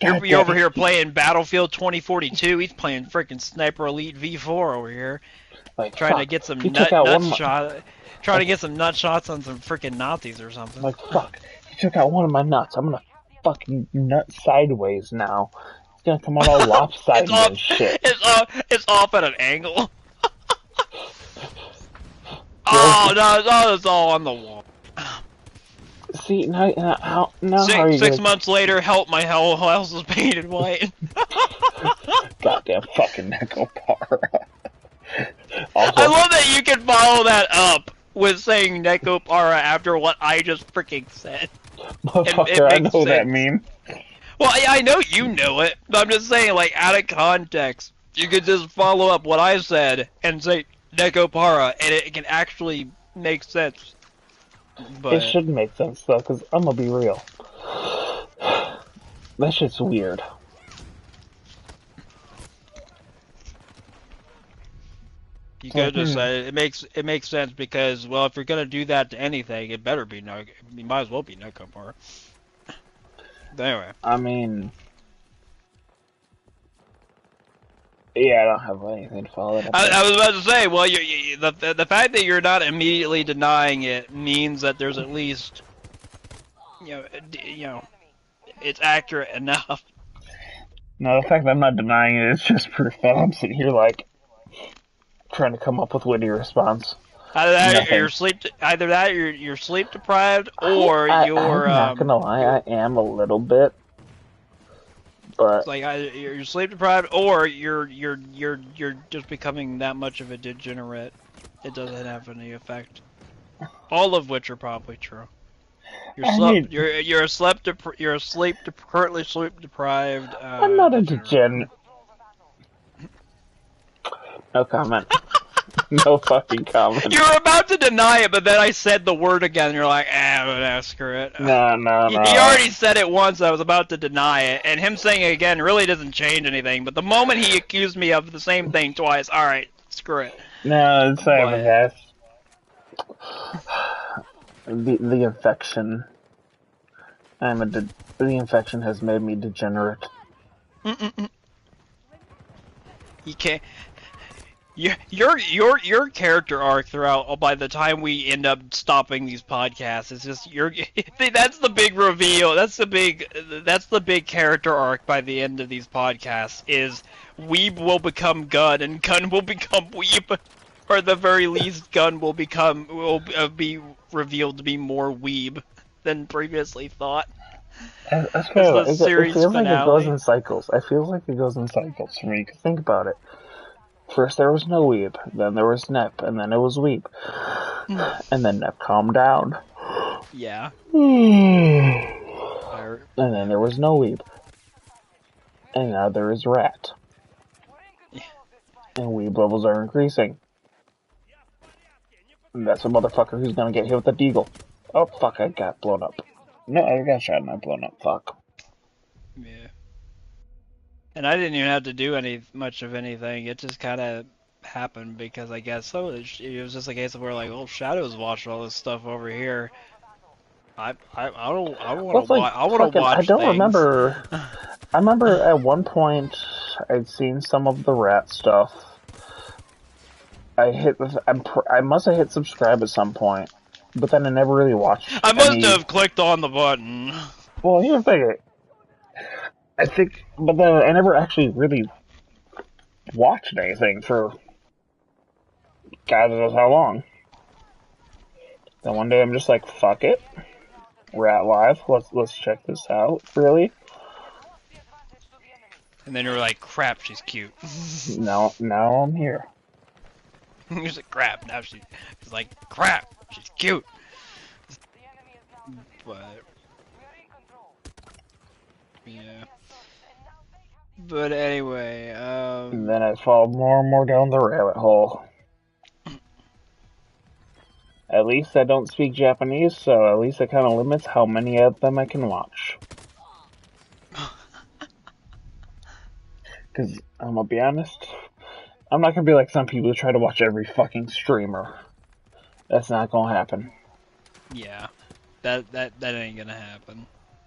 You're over here playing Battlefield 2042. He's playing freaking Sniper Elite V4 over here.
Like,
trying to get some Trying to get some nut shots on some freaking Nazis or something.
Like, fuck. He took out one of my nuts. I'm gonna fucking nut sideways now. It's gonna come out all lopsided and shit.
It's off at an angle. Oh, no, it's all on the wall.
See, now how are you
6 months later, my whole house is painted white.
Goddamn fucking Necopara.
I love that you can follow that up with saying Necopara after what I just freaking said.
Motherfucker, I know that meme.
Well, I know you know it, but I'm just saying, like, out of context. You could just follow up what I said and say Nekopara, and it can actually make sense. But
It should make sense though, because I'm gonna be real. That shit's weird.
you could just say it makes sense because, well, if you're gonna do that to anything, it better be no. You might as well be Nekopara. Anyway.
I mean, yeah, I don't have anything to follow it up.
I was about to say, well, the fact that you're not immediately denying it means that there's at least, you know, it's accurate enough.
No, the fact that I'm not denying it is just proof that I'm sitting here like trying to come up with witty response.
Either that, you're sleep deprived, or you're.
I'm not gonna lie, I am a little bit, but
it's like you're sleep deprived, or you're just becoming that much of a degenerate. It doesn't have any effect. All of which are probably true. You're currently sleep deprived.
I'm not a degenerate. No comment. No fucking comment.
You were about to deny it, but then I said the word again, and you're like, screw it.
No.
He already said it once, I was about to deny it, and him saying it again really doesn't change anything, but the moment he accused me of the same thing twice, alright, screw it.
No, it's not even that. The infection. The infection has made me degenerate.
You can't. Your character arc throughout, by the time we end up stopping these podcasts, is just that's the big reveal. That's the big character arc by the end of these podcasts. Is Weeb will become Gun and Gun will become Weeb, or at the very least, Gun will be revealed to be more Weeb than previously thought.
I feel it feels like it goes in cycles. I feel like it goes in cycles for me. Cause think about it. First there was no Weeb, then there was Nep, and then it was Weeb. And then Nep calmed down.
Yeah.
And then there was no Weeb. And now there is Rat. And Weeb levels are increasing. And that's a motherfucker who's gonna get hit with a deagle. Oh fuck, I got blown up. No, I got shot and not blown up, fuck.
Yeah. And I didn't even have to do much of anything. It just kind of happened because I guess so. It was just a case of where like, oh, Shadow's watching all this stuff over here. I want to watch.
I don't
things.
remember. I remember at one point I'd seen some of the Rat stuff. I must have hit subscribe at some point, but then I never really watched.
I must have clicked on the button.
Well, here's the thing. I think, but then I never actually really watched anything for God knows how long. Then one day I'm just like, fuck it, we're at live. Let's check this out. Really?
And then you're like, crap, she's cute.
Now I'm here.
You're like, crap. Now she's like, crap, she's cute. But yeah. But anyway,
And then I fall more and more down the rabbit hole. At least I don't speak Japanese, so at least it kind of limits how many of them I can watch. Because, I'm gonna be honest, I'm not gonna be like some people who try to watch every fucking streamer. That's not gonna happen.
Yeah. That ain't gonna happen.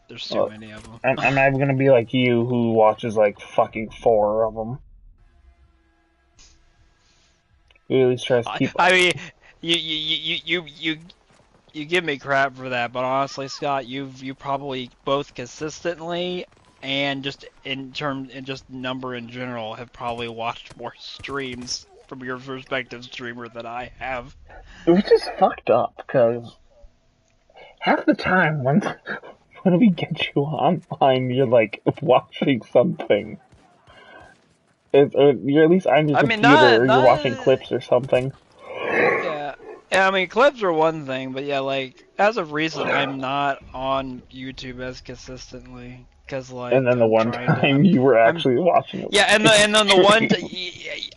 There's too many of them.
I'm not gonna be like you, who watches like fucking 4 of them. Who at least tries to keep.
I mean, you give me crap for that, but honestly, Scott, you probably both consistently and just just number in general have probably watched more streams from your respective streamer than I have.
Which is fucked up, because half the time when we get you online, you're like watching something. You're at least on your computer, or you're watching clips or something.
Yeah, I mean, clips are one thing, but yeah, like, as of recent, I'm not on YouTube as consistently. Cause like.
And then the
I'm
one
trying
time
to,
you were actually watching it.
Yeah, and then you were actually
watching it.
Yeah, and then the one.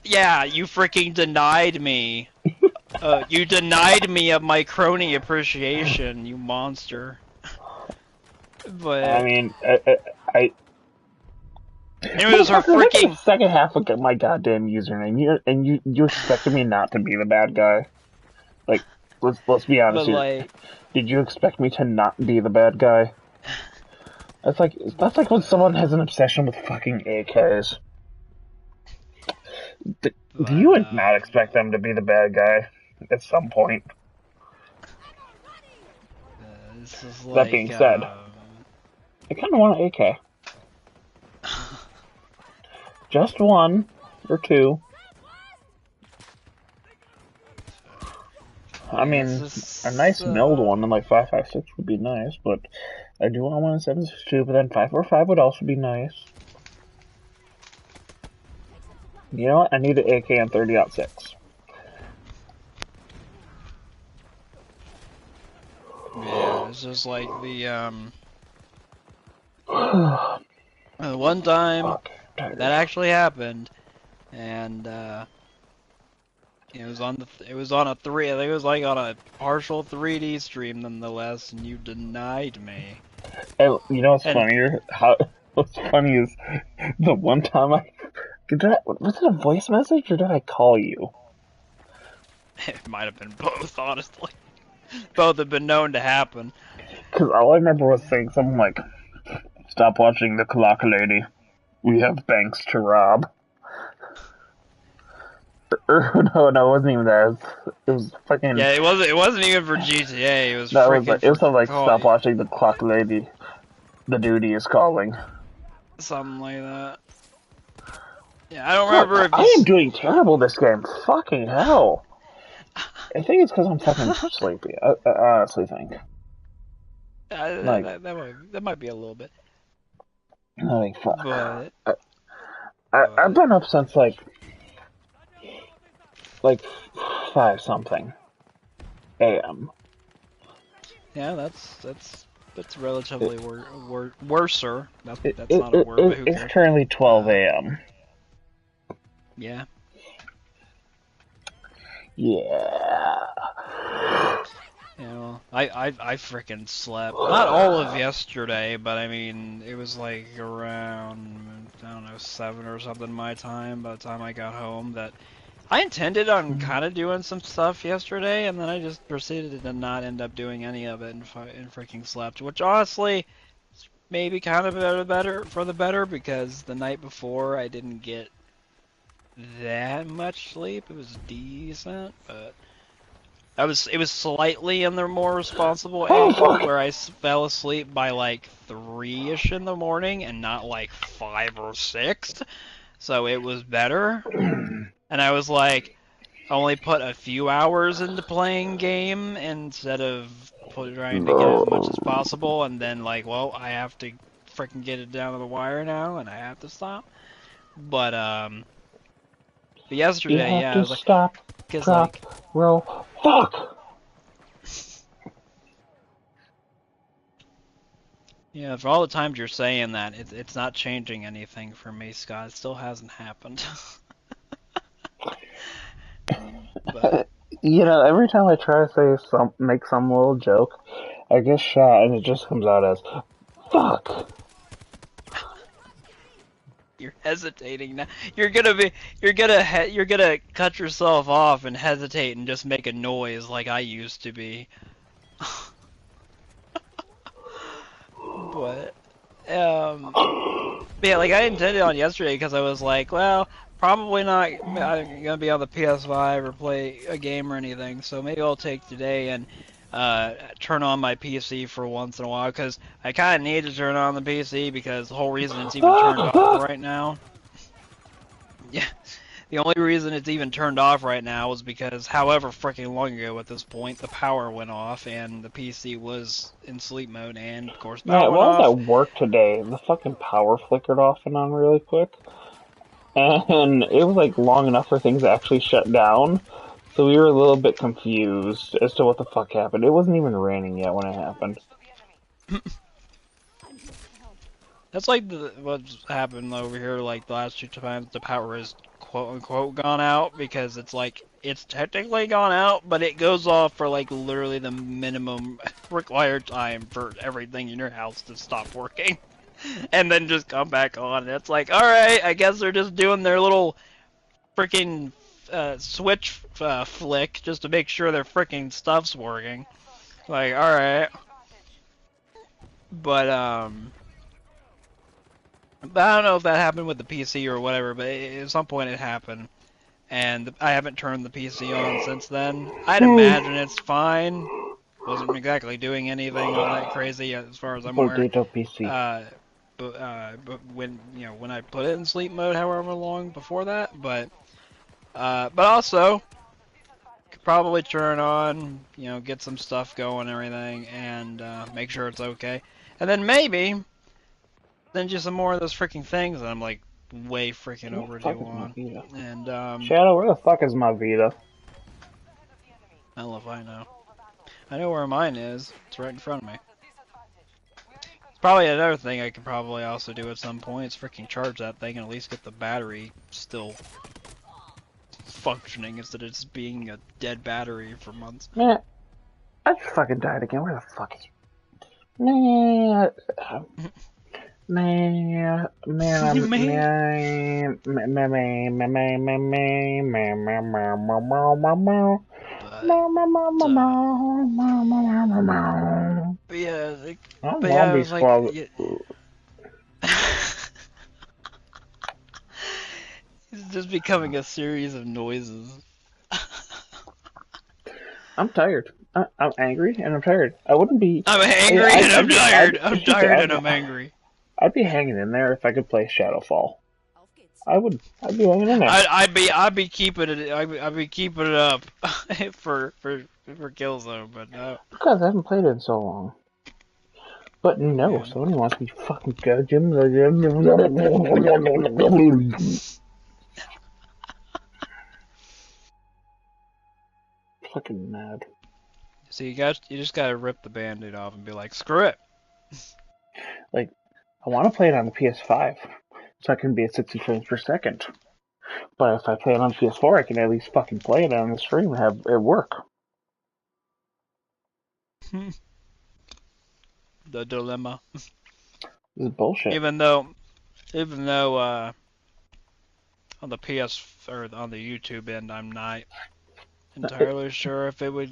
Yeah, you freaking denied me. You denied me of my crony appreciation, you monster. But.
I mean,
It was her freaking.
The second half of my goddamn username, you expected me not to be the bad guy. Like, let's be honest here.
Like,
did you expect me to not be the bad guy? That's like when someone has an obsession with fucking AKs. Do you not expect them to be the bad guy at some point?
This is like,
that being said, I kind of want an AK. Just one or two. I mean, a nice milled one in like 5.56 would be nice, but I do want one in 7.62, but then 5.45 would also be nice. You know what? I need an AK in 30.6.
Yeah, it's just like the one time that actually happened, and it was on a 3. I think it was like on a partial 3D stream, nonetheless, and you denied me.
And you know what's funnier? What's funny is the one time was it a voice message or did I call you?
It might have been both, honestly. Both have been known to happen.
Because all I remember was saying something like, "Stop watching the clock, lady. We have banks to rob." No, it wasn't even that. It was fucking.
Yeah, it wasn't even for GTA. It was.
No, it was like, "Stop watching the clock, lady. The duty is calling."
Something like that. Yeah, I don't remember if
I am doing terrible this game. Fucking hell. I think it's because I'm fucking sleepy. I honestly think.
That might be a little bit.
Like, fuck.
But
I've been up since like 5-something a.m.
Yeah, that's relatively worser. That's not a word. But who cares?
It's currently 12 a.m.
Yeah.
Yeah.
You know, I freaking slept. Not all of yesterday, but I mean, it was like around, I don't know, 7 or something my time by the time I got home. That I intended on kind of doing some stuff yesterday, and then I just proceeded to not end up doing any of it and freaking slept. Which honestly, maybe kind of for the better, because the night before I didn't get that much sleep. It was decent, but it was slightly in the more responsible angle where I fell asleep by like 3-ish in the morning and not like 5 or 6. So it was better. And I was like, only put a few hours into playing game instead of trying to get as much as possible. And then like, well, I have to freaking get it down to the wire now, and I have to stop. But yesterday, yeah, I was like,
stop, drop, roll, fuck.
Yeah, for all the times you're saying that, it's not changing anything for me, Scott. It still hasn't happened. But
you know, every time I try to make some little joke, I get shot, and it just comes out as fuck.
You're hesitating now. You're gonna cut yourself off and hesitate and just make a noise like I used to be. But yeah, like I intended on yesterday because I was like, well, probably not gonna be on the PS5 or play a game or anything, so maybe I'll take today and turn on my PC for once in a while, because I kind of need to turn on the PC because the whole reason it's even turned off right now. Yeah, the only reason it's even turned off right now is because however freaking long ago at this point the power went off and the PC was in sleep mode, and of course power went off.
I was at work today, the fucking power flickered off and on really quick. And it was like long enough for things to actually shut down. So we were a little bit confused as to what the fuck happened. It wasn't even raining yet when it happened.
That's like what's happened over here. Like the last 2 times, the power has quote unquote gone out because it's like it's technically gone out, but it goes off for like literally the minimum required time for everything in your house to stop working, and then just come back on. It's like, all right, I guess they're just doing their little freaking switch flick just to make sure their freaking stuff's working. Like, all right, but But I don't know if that happened with the PC or whatever, but at some point it happened. And I haven't turned the PC on since then. I'd imagine it's fine. Wasn't exactly doing anything all that crazy as far as I'm aware.
Potato PC.
But when when I put it in sleep mode, however long before that, but also could probably turn on, get some stuff going and everything, and make sure it's okay, and then maybe send you some more of those freaking things that I'm like way freaking overdue on. And
Shadow, where the fuck is my Vita?
I don't know if I know. I know where mine is. It's right in front of me. It's probably another thing I could probably also do at some point is freaking charge that thing and at least get the battery still functioning instead of just being a dead battery for months.
Man, I just fucking died again. Where the fuck is Man, man,
But yeah, like,
I'm
I was like, yeah. It's just becoming a series of noises.
I'm tired. I'm angry and I'm tired. I wouldn't be.
I'm angry and I'm tired. I'm tired and I'm angry.
I'd be hanging in there if I could play Shadowfall. I'd be hanging in there.
I'd be keeping it. I'd be keeping it up for Killzone, but no.
Because I haven't played it in so long. But no, Sony wants me to fucking judge him. Fucking mad.
So you just gotta rip the band-aid off and be like, screw it.
Like, I want to play it on the PS5, so I can be at 60 frames per second. But if I play it on PS4, I can at least fucking play it on the stream and have it work.
The dilemma.
This is bullshit.
Even though on the PS or on the YouTube end, I'm not entirely sure if it would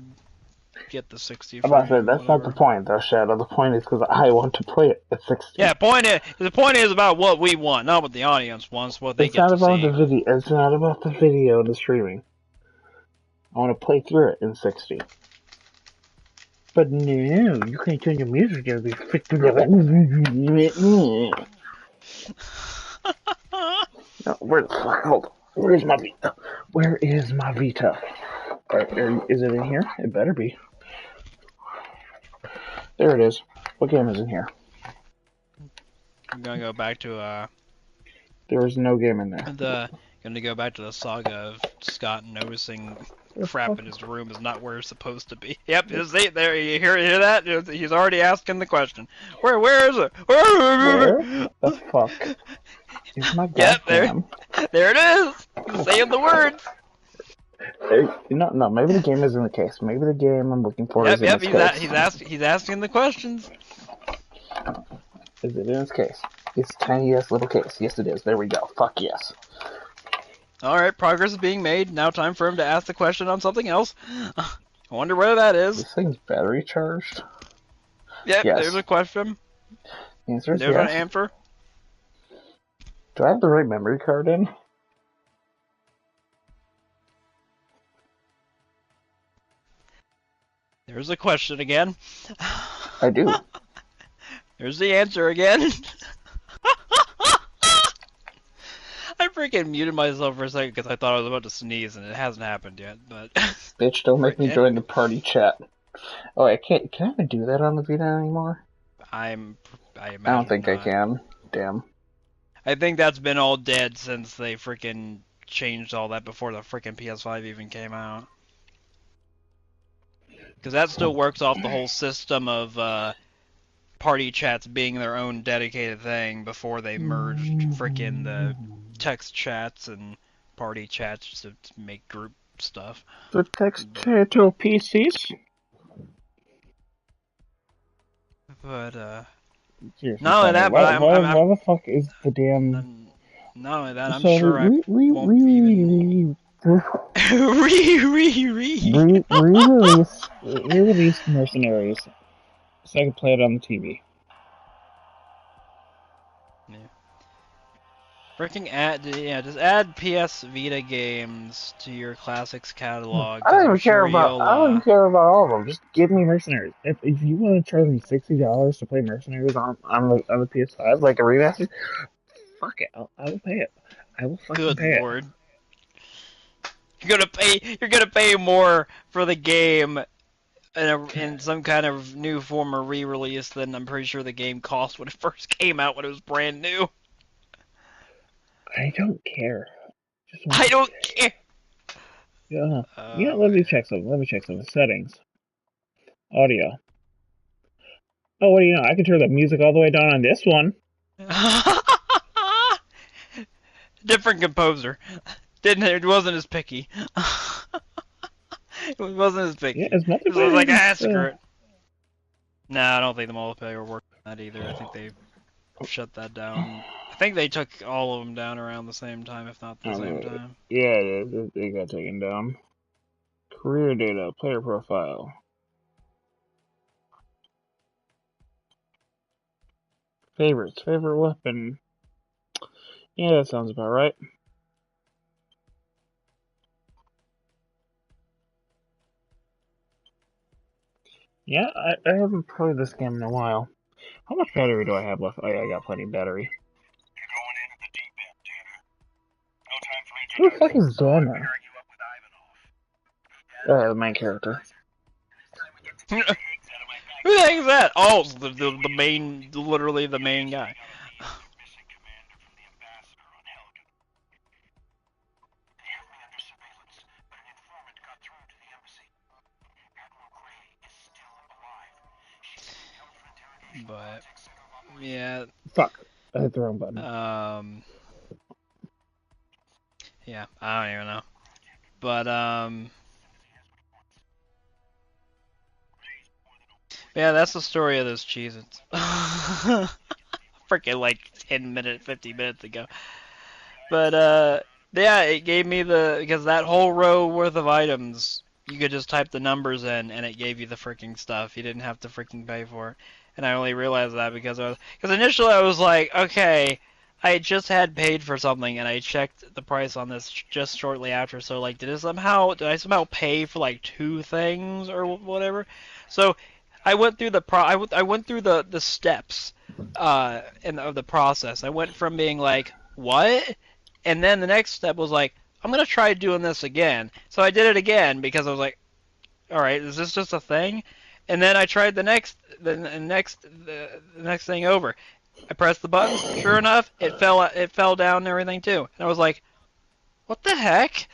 get the 60 frames.
I'm about to say, that's not the point, though, Shadow. The point is because I want to play it at 60.
Yeah, the point is about what we want, not what the audience wants, what they get to see.
It's not about the video and the streaming. I want to play through it in 60. But no, you can't turn your music down. No, where the fuck? Hold on. Where's my Vita? Where is my Vita? Is it in here? It better be. There it is. What game is in here?
I'm gonna go back to
There is no game in there.
Gonna go back to the saga of Scott noticing crap in his room is not where it's supposed to be. Yep, there. You hear that? He's already asking the question. Where is it?
Where the fuck is my goddamn?
Yep, there it is. He's saying the words.
No, maybe the game is in the case. Maybe the game I'm looking for is in its case.
He's asking the questions.
Is it in its case? It's tiny ass little case. Yes, it is. There we go. Fuck yes.
Alright, progress is being made. Now time for him to ask the question on something else. I wonder where that is.
This thing's battery charged?
Yep, yes. There's a question.
Answer is
there's
yes.
an answer.
Do I have the right memory card in?
There's a question again.
I do.
There's the answer again. I freaking muted myself for a second because I thought I was about to sneeze and it hasn't happened yet, but...
Bitch, don't make me join the party chat. Oh, I can't... Can I even do that on the Vita anymore?
I
don't think I can. Damn.
I think that's been all dead since they freaking changed all that before the freaking PS5 even came out. Because that still works off the whole system of party chats being their own dedicated thing before they merged frickin' the text chats and party chats to make group stuff.
The text chat to PCs?
But,
Seriously,
not only that, but
why the fuck is the damn...
Not only that, I'm
so
sure I won't even...
Re-release Mercenaries so I can play it on the TV.
Yeah. Freaking just add PS Vita games to your classics catalog.
I don't even care about all of them. Just give me Mercenaries. If you want to charge me $60 to play Mercenaries on the PS5 like a remaster, fuck it. I will pay it. I will fucking pay
Good lord. You're gonna pay more for the game in some kind of new form or re-release than I'm pretty sure the game cost when it first came out when it was brand new.
I don't care.
I don't care.
Yeah. Let me check some settings. Audio. Oh, what do you know? I can turn the music all the way down on this one.
Different composer. It wasn't as picky. It wasn't as picky.
Yeah, it's not
it was like, screw it. Nah, I don't think the multiplayer worked on that either. I think they shut that down. I think they took all of them down around the same time, if not the same time.
Yeah, they got taken down. Career data, player profile. Favorites, favorite weapon. Yeah, that sounds about right. Yeah, I haven't played this game in a while. How much battery do I have left? Oh yeah, I got plenty of battery. Who the fuck is Danner? The main character.
Who the heck is that? Oh, the main, literally the main guy. But yeah.
Fuck! I hit the wrong button.
Yeah, I don't even know. But yeah, that's the story of those Cheez-Its. Freaking like 10 minutes, 50 minutes ago. But yeah, it gave me because that whole row worth of items, you could just type the numbers in and it gave you the freaking stuff. You didn't have to freaking pay for it. And I only realized that because initially I was like, okay, I just had paid for something and I checked the price on this just shortly after. So like, did I somehow pay for like 2 things or whatever? So I went through I went through the steps of the process. I went from being like, what? And then the next step was like, I'm gonna try doing this again. So I did it again because I was like, all right, is this just a thing? And then I tried the next thing over. I pressed the button. Sure enough, it fell down and everything too. And I was like, what the heck?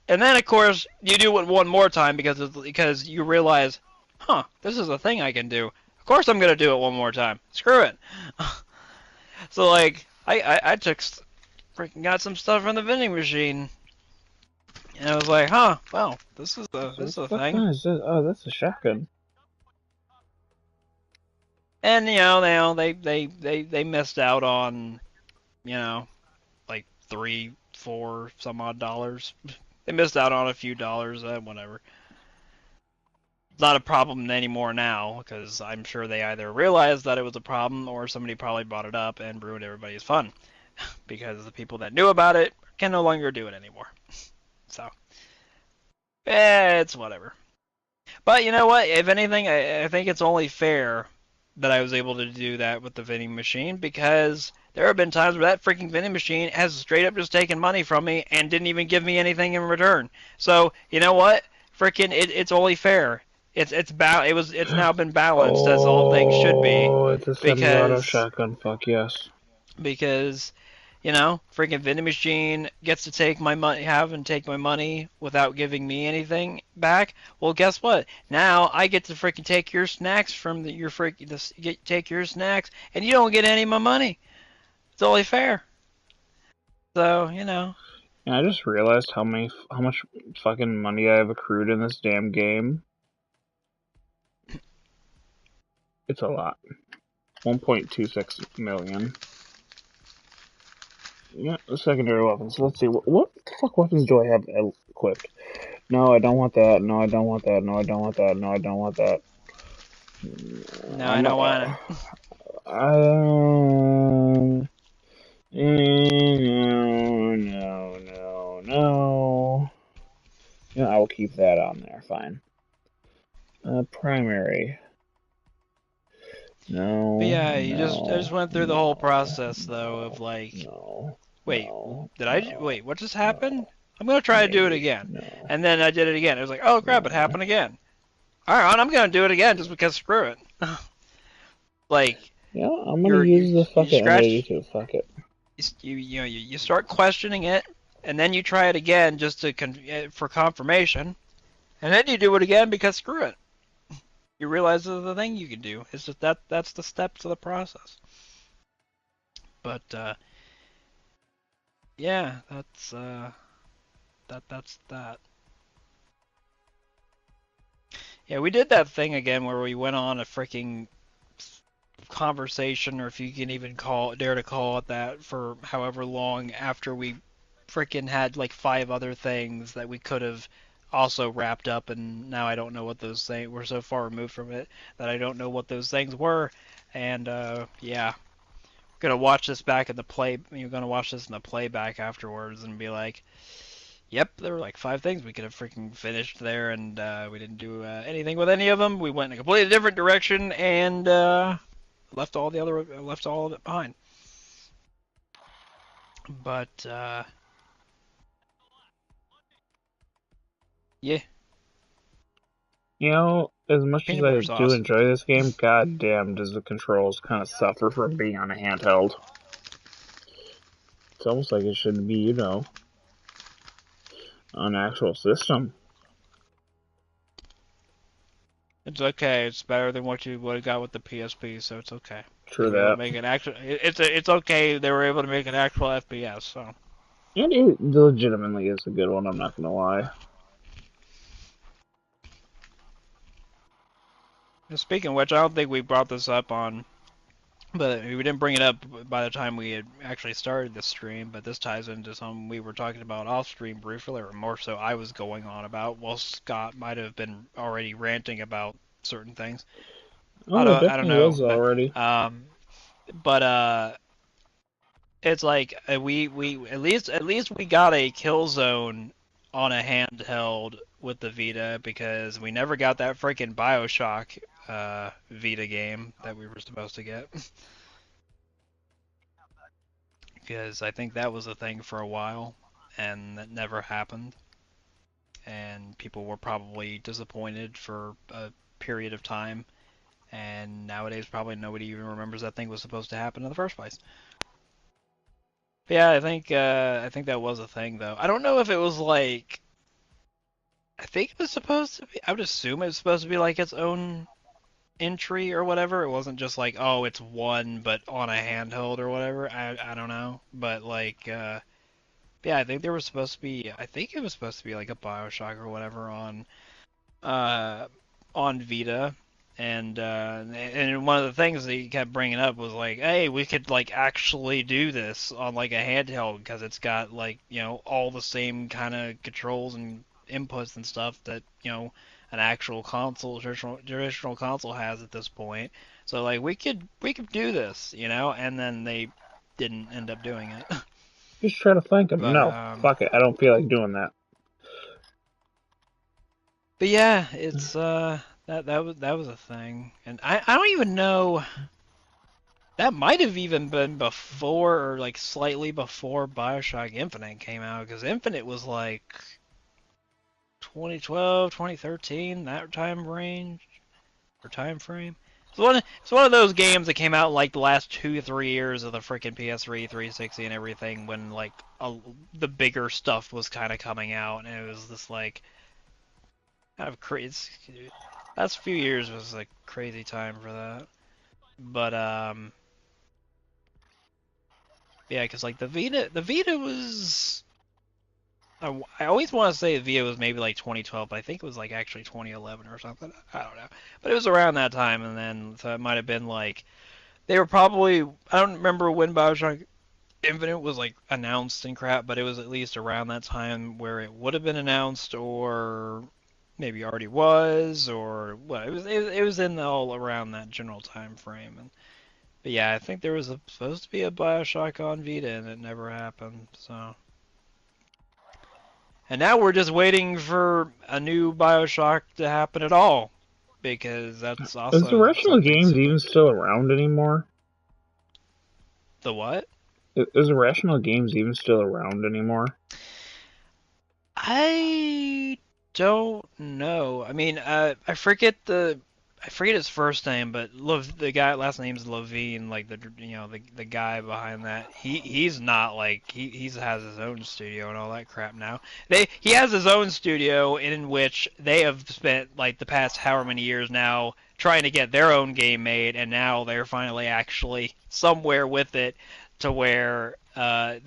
And then of course you do it one more time because you realize, huh, this is a thing I can do. Of course I'm gonna do it one more time. Screw it. So like I took freaking got some stuff from the vending machine. And I was like, huh, well, this is a thing.
Oh, that's a shotgun.
And they missed out on, like $3, $4 some odd dollars. They missed out on a few dollars, whatever. It's not a problem anymore now, because I'm sure they either realized that it was a problem or somebody probably brought it up and ruined everybody's fun. Because the people that knew about it can no longer do it anymore. So, it's whatever. But you know what? If anything, I think it's only fair that I was able to do that with the vending machine, because there have been times where that freaking vending machine has straight up just taken money from me and didn't even give me anything in return. So, you know what? Freaking, it's only fair. It's now been balanced as all things should be.
Oh, it's a semi-auto shotgun. Fuck yes.
Because You know, freaking vending machine gets to take my money, have and take my money without giving me anything back. Well, guess what? Now I get to freaking take your snacks from your freaking take your snacks, and you don't get any of my money. It's only fair. So you know.
And I just realized how much fucking money I have accrued in this damn game. It's a lot. 1.26 million. Yeah, secondary weapons. Let's see. What the fuck weapons do I have equipped? No, I don't want that. No, I don't want that. No, I don't want that. No, I don't want that.
No, I don't want it.
No. Yeah, I will keep that on there. Fine. Primary. No.
But yeah, I just
No.
went through the whole process though of like,
No.
wait,
No.
wait, what just happened?
No.
I'm gonna try to do it
Maybe.
again.
No.
And then I did it again. It was like, oh crap, it
No.
happened again. Alright, I'm gonna do it again just because screw it. Like,
Yeah, I'm gonna use the
you
fucking
scratch,
M82. Fuck it.
you start questioning it, and then you try it again just to for confirmation, and then you do it again because screw it. You realize there's the thing you can do. It's just that's the steps of the process. But yeah, that's that. Yeah, we did that thing again where we went on a freaking conversation, or if you can even dare to call it that, for however long after we freaking had like 5 other things that we could have also wrapped up, and now I don't know what those things. We're so far removed from it that I don't know what those things were, and yeah, gonna watch this back in the play. You're gonna watch this in the playback afterwards and be like, "Yep, there were like 5 things we could have freaking finished there, and we didn't do anything with any of them. We went in a completely different direction and left all of it behind." But yeah,
You know, as much as
peanut
I
butter
do
sauce.
enjoy this game, goddamn, does the controls kind of suffer from being on a handheld. It's almost like it should be, an actual system.
It's okay. It's better than what you would have got with the PSP, so it's okay. They
True
were able to
that.
make an actual. It's okay. They were able to make an actual FPS. So.
And it legitimately is a good one, I'm not gonna lie.
Speaking of which, I don't think we brought this up on, but we didn't bring it up by the time we had actually started the stream. But this ties into something we were talking about off stream briefly, or more so I was going on about, while Scott might have been already ranting about certain things.
Oh, it
I don't
definitely
know,
was already.
but it's like we at least we got a kill zone on a handheld with the Vita, because we never got that freaking BioShock Vita game that we were supposed to get. Because I think that was a thing for a while, and that never happened. And people were probably disappointed for a period of time. And nowadays, probably nobody even remembers that thing was supposed to happen in the first place. But yeah, I think that was a thing though. I don't know if it was like. I think it was supposed to be. I would assume it was supposed to be like its own entry or whatever. It wasn't just like, oh, it's one but on a handheld or whatever. I don't know, but like yeah, I think there was supposed to be. I think it was supposed to be like a BioShock or whatever uh on Vita. And one of the things that he kept bringing up was like, hey, we could like actually do this on like a handheld, because it's got like, all the same kind of controls and inputs and stuff that an actual traditional console has at this point. So like we could do this, and then they didn't end up doing it.
Just try to flank him.
But
No, fuck it. I don't feel like doing that.
but yeah, it's that was a thing, and I don't even know. That might have even been before, or like slightly before BioShock Infinite came out, because Infinite was like 2012, 2013, that time range or time frame. It's one of those games that came out in, like the last 2 3 years of the freaking PS3, 360, and everything when like the bigger stuff was kind of coming out, and it was just like kind of crazy. Last few years was a crazy time for that. But yeah, because like the Vita was. I always want to say the Vita was maybe like 2012, but I think it was like actually 2011 or something. I don't know, but it was around that time, and then so it might have been like they were probably. I don't remember when BioShock Infinite was like announced and crap, but it was at least around that time where it would have been announced, or maybe already was, or what. It was in all around that general time frame. And but yeah, I think there was supposed to be a BioShock on Vita, and it never happened. So. And now we're just waiting for a new BioShock to happen at all, because that's
Is
also
Irrational
something
Games
super.
even still around anymore?
The what?
Is Irrational Games even still around anymore?
I don't know. I mean, I forget his first name, but the guy last name's Levine, like the guy behind that. He's not like he has his own studio and all that crap now. He has his own studio in which they have spent like the past however many years now trying to get their own game made, and now they're finally actually somewhere with it to where I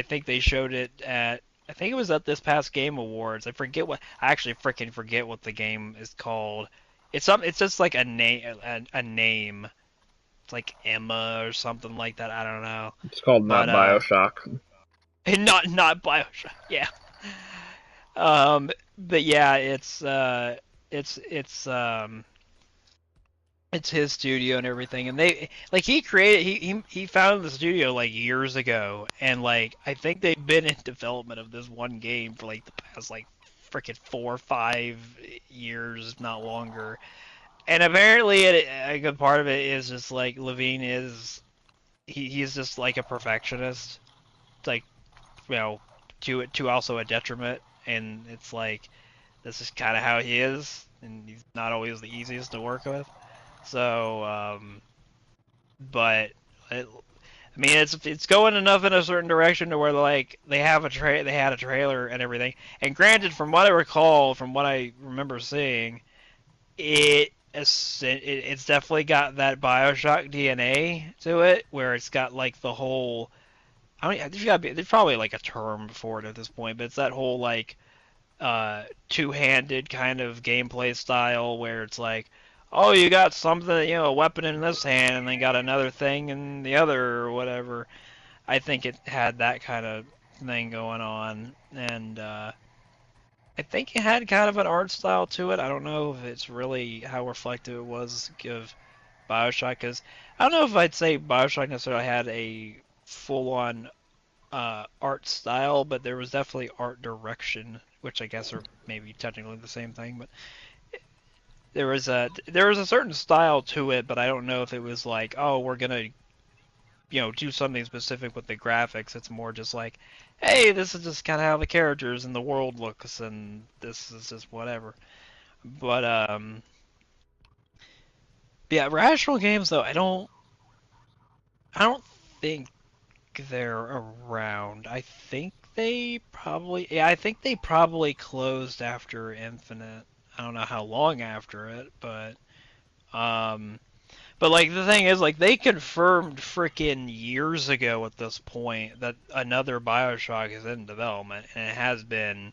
think they showed it at I think it was at this past Game Awards. I actually freaking forget what the game is called. It's just like a name a name. It's like Emma or something like that. I don't know.
It's called not
But
Bioshock.
not BioShock. Yeah. But yeah, it's it's um it's his studio and everything, and they like he founded the studio like years ago, and like I think they've been in development of this one game for like the past like freaking 4 or 5 years, if not longer. And apparently, a good part of it is just like Levine is he's just like a perfectionist, like to also a detriment, and it's like this is kind of how he is, and he's not always the easiest to work with. So, but I mean, it's going enough in a certain direction to where like they had a trailer and everything. And granted, from what I recall, from what I remember seeing, it's definitely got that Bioshock DNA to it, where it's got like the whole. I mean, there's probably like a term for it at this point, but it's that whole like two-handed kind of gameplay style where it's like, oh, you got something, a weapon in this hand, and then got another thing in the other, or whatever. I think it had that kind of thing going on, and I think it had kind of an art style to it. I don't know if it's really how reflective it was of Bioshock, because I don't know if I'd say Bioshock necessarily had a full-on art style, but there was definitely art direction, which I guess are maybe technically the same thing. But there was a certain style to it, but I don't know if it was like, oh, we're gonna do something specific with the graphics. It's more just like, hey, this is just kind of how the characters and the world looks, and this is just whatever. But yeah, Rational Games though, I don't think they're around. I think they probably closed after Infinite. I don't know how long after it, um but like the thing is like they confirmed freaking years ago at this point that another BioShock is in development, and it has been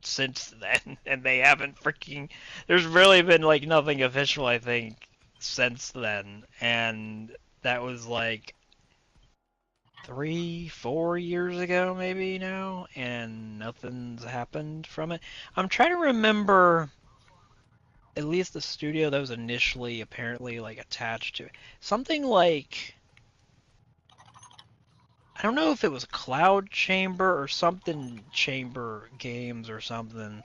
since then, and they haven't freaking there's really been like nothing official I think since then, and that was like 3 4 years ago maybe now, and nothing's happened from it. I'm trying to remember at least the studio that was initially apparently like attached to it. Something like I don't know if it was Cloud Chamber or something Chamber Games or something,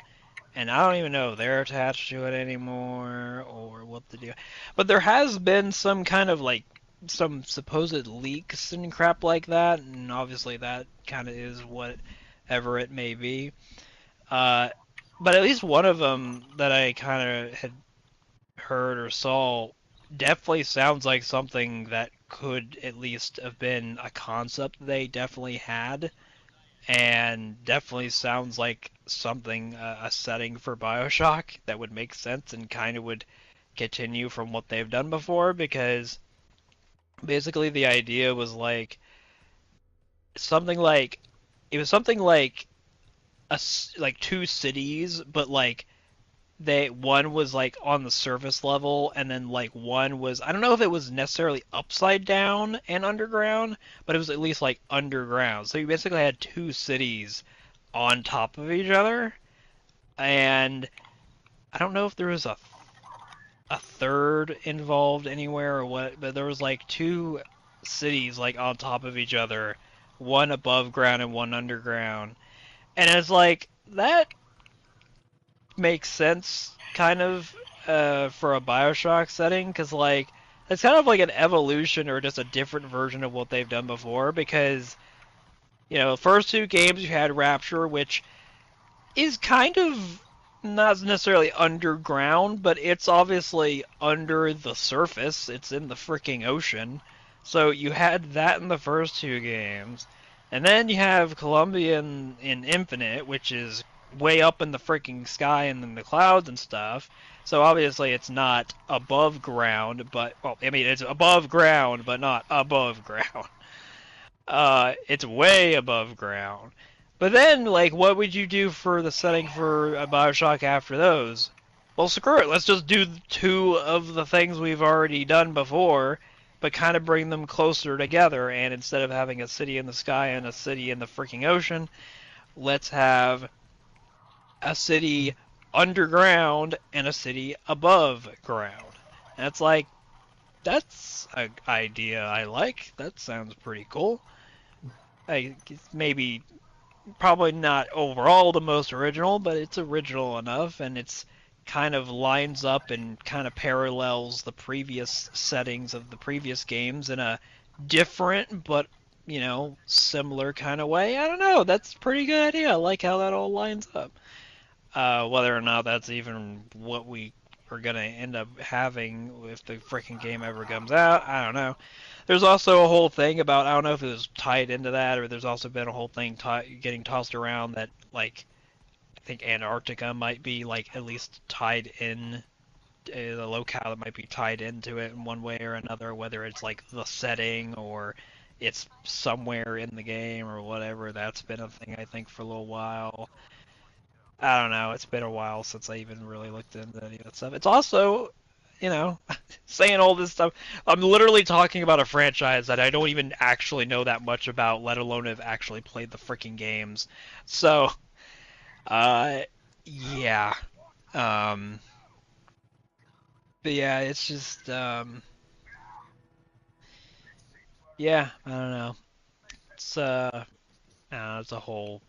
and I don't even know if they're attached to it anymore or what the deal. But there has been some kind of like some supposed leaks and crap like that, and obviously that kind of is whatever it may be. Uh, but at least one of them that I kind of had heard or saw definitely sounds like something that could at least have been a concept they definitely had, and definitely sounds like something, a setting for BioShock that would make sense and kind of would continue from what they've done before, because basically the idea was like something like it was something like like two cities, but like they one was like on the surface level, and then like one was, I don't know if it was necessarily upside down and underground, but it was at least like underground. So you basically had two cities on top of each other, and I don't know if there was a third involved anywhere or what, but there was like two cities like on top of each other, one above ground and one underground. And it's like that makes sense kind of for a BioShock setting, because like it's kind of like an evolution or just a different version of what they've done before, because the first two games you had Rapture, which is kind of not necessarily underground, but it's obviously under the surface. It's in the freaking ocean. So you had that in the first two games. And then you have Columbia in Infinite, which is way up in the freaking sky and in the clouds and stuff. So obviously it's not above ground, but, well, I mean, it's above ground, but not above ground. It's way above ground. But then, like, what would you do for the setting for a Bioshock after those? Well, screw it. Let's just do two of the things we've already done before, but kind of bring them closer together. And instead of having a city in the sky and a city in the freaking ocean, let's have a city underground and a city above ground. And it's like, that's an idea I like. That sounds pretty cool. Maybe probably not overall the most original, but it's original enough, and it's kind of lines up and kind of parallels the previous settings of the previous games in a different but similar kind of way. I don't know. That's a pretty good idea. I like how that all lines up. Whether or not that's even what we are gonna end up having if the freaking game ever comes out, I don't know. There's also a whole thing about, I don't know if it was tied into that, or there's also been a whole thing getting tossed around that, like, I think Antarctica might be like at least tied in, the locale that might be tied into it in one way or another, whether it's like the setting or it's somewhere in the game or whatever. That's been a thing I think for a little while. I don't know. It's been a while since I even really looked into any of that stuff. It's also, saying all this stuff. I'm literally talking about a franchise that I don't even actually know that much about, let alone have actually played the freaking games. So, uh, yeah. Um, but yeah, it's just, yeah, I don't know. It's, I don't know, it's a whole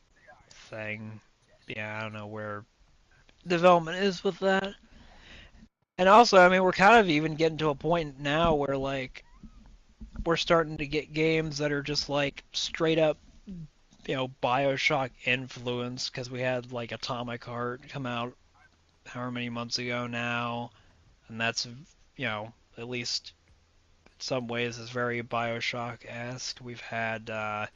thing. Yeah, I don't know where development is with that. And also, I mean, we're kind of even getting to a point now where, like, we're starting to get games that are just, like, straight up, Bioshock influence, because we had, like, Atomic Heart come out however many months ago now, and that's, at least in some ways is very Bioshock-esque. We've had, I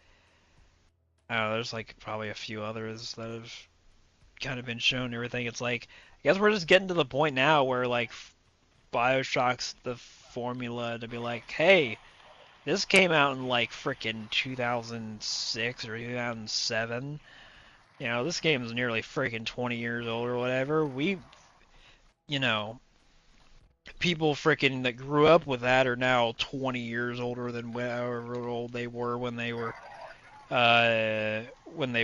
don't know, there's, like, probably a few others that have kind of been shown and everything. It's like, I guess we're just getting to the point now where, like, Bioshock's the formula to be like, hey, this came out in like frickin' 2006 or 2007. This game is nearly frickin' 20 years old or whatever. You know, people frickin' that grew up with that are now 20 years older than however old they were when they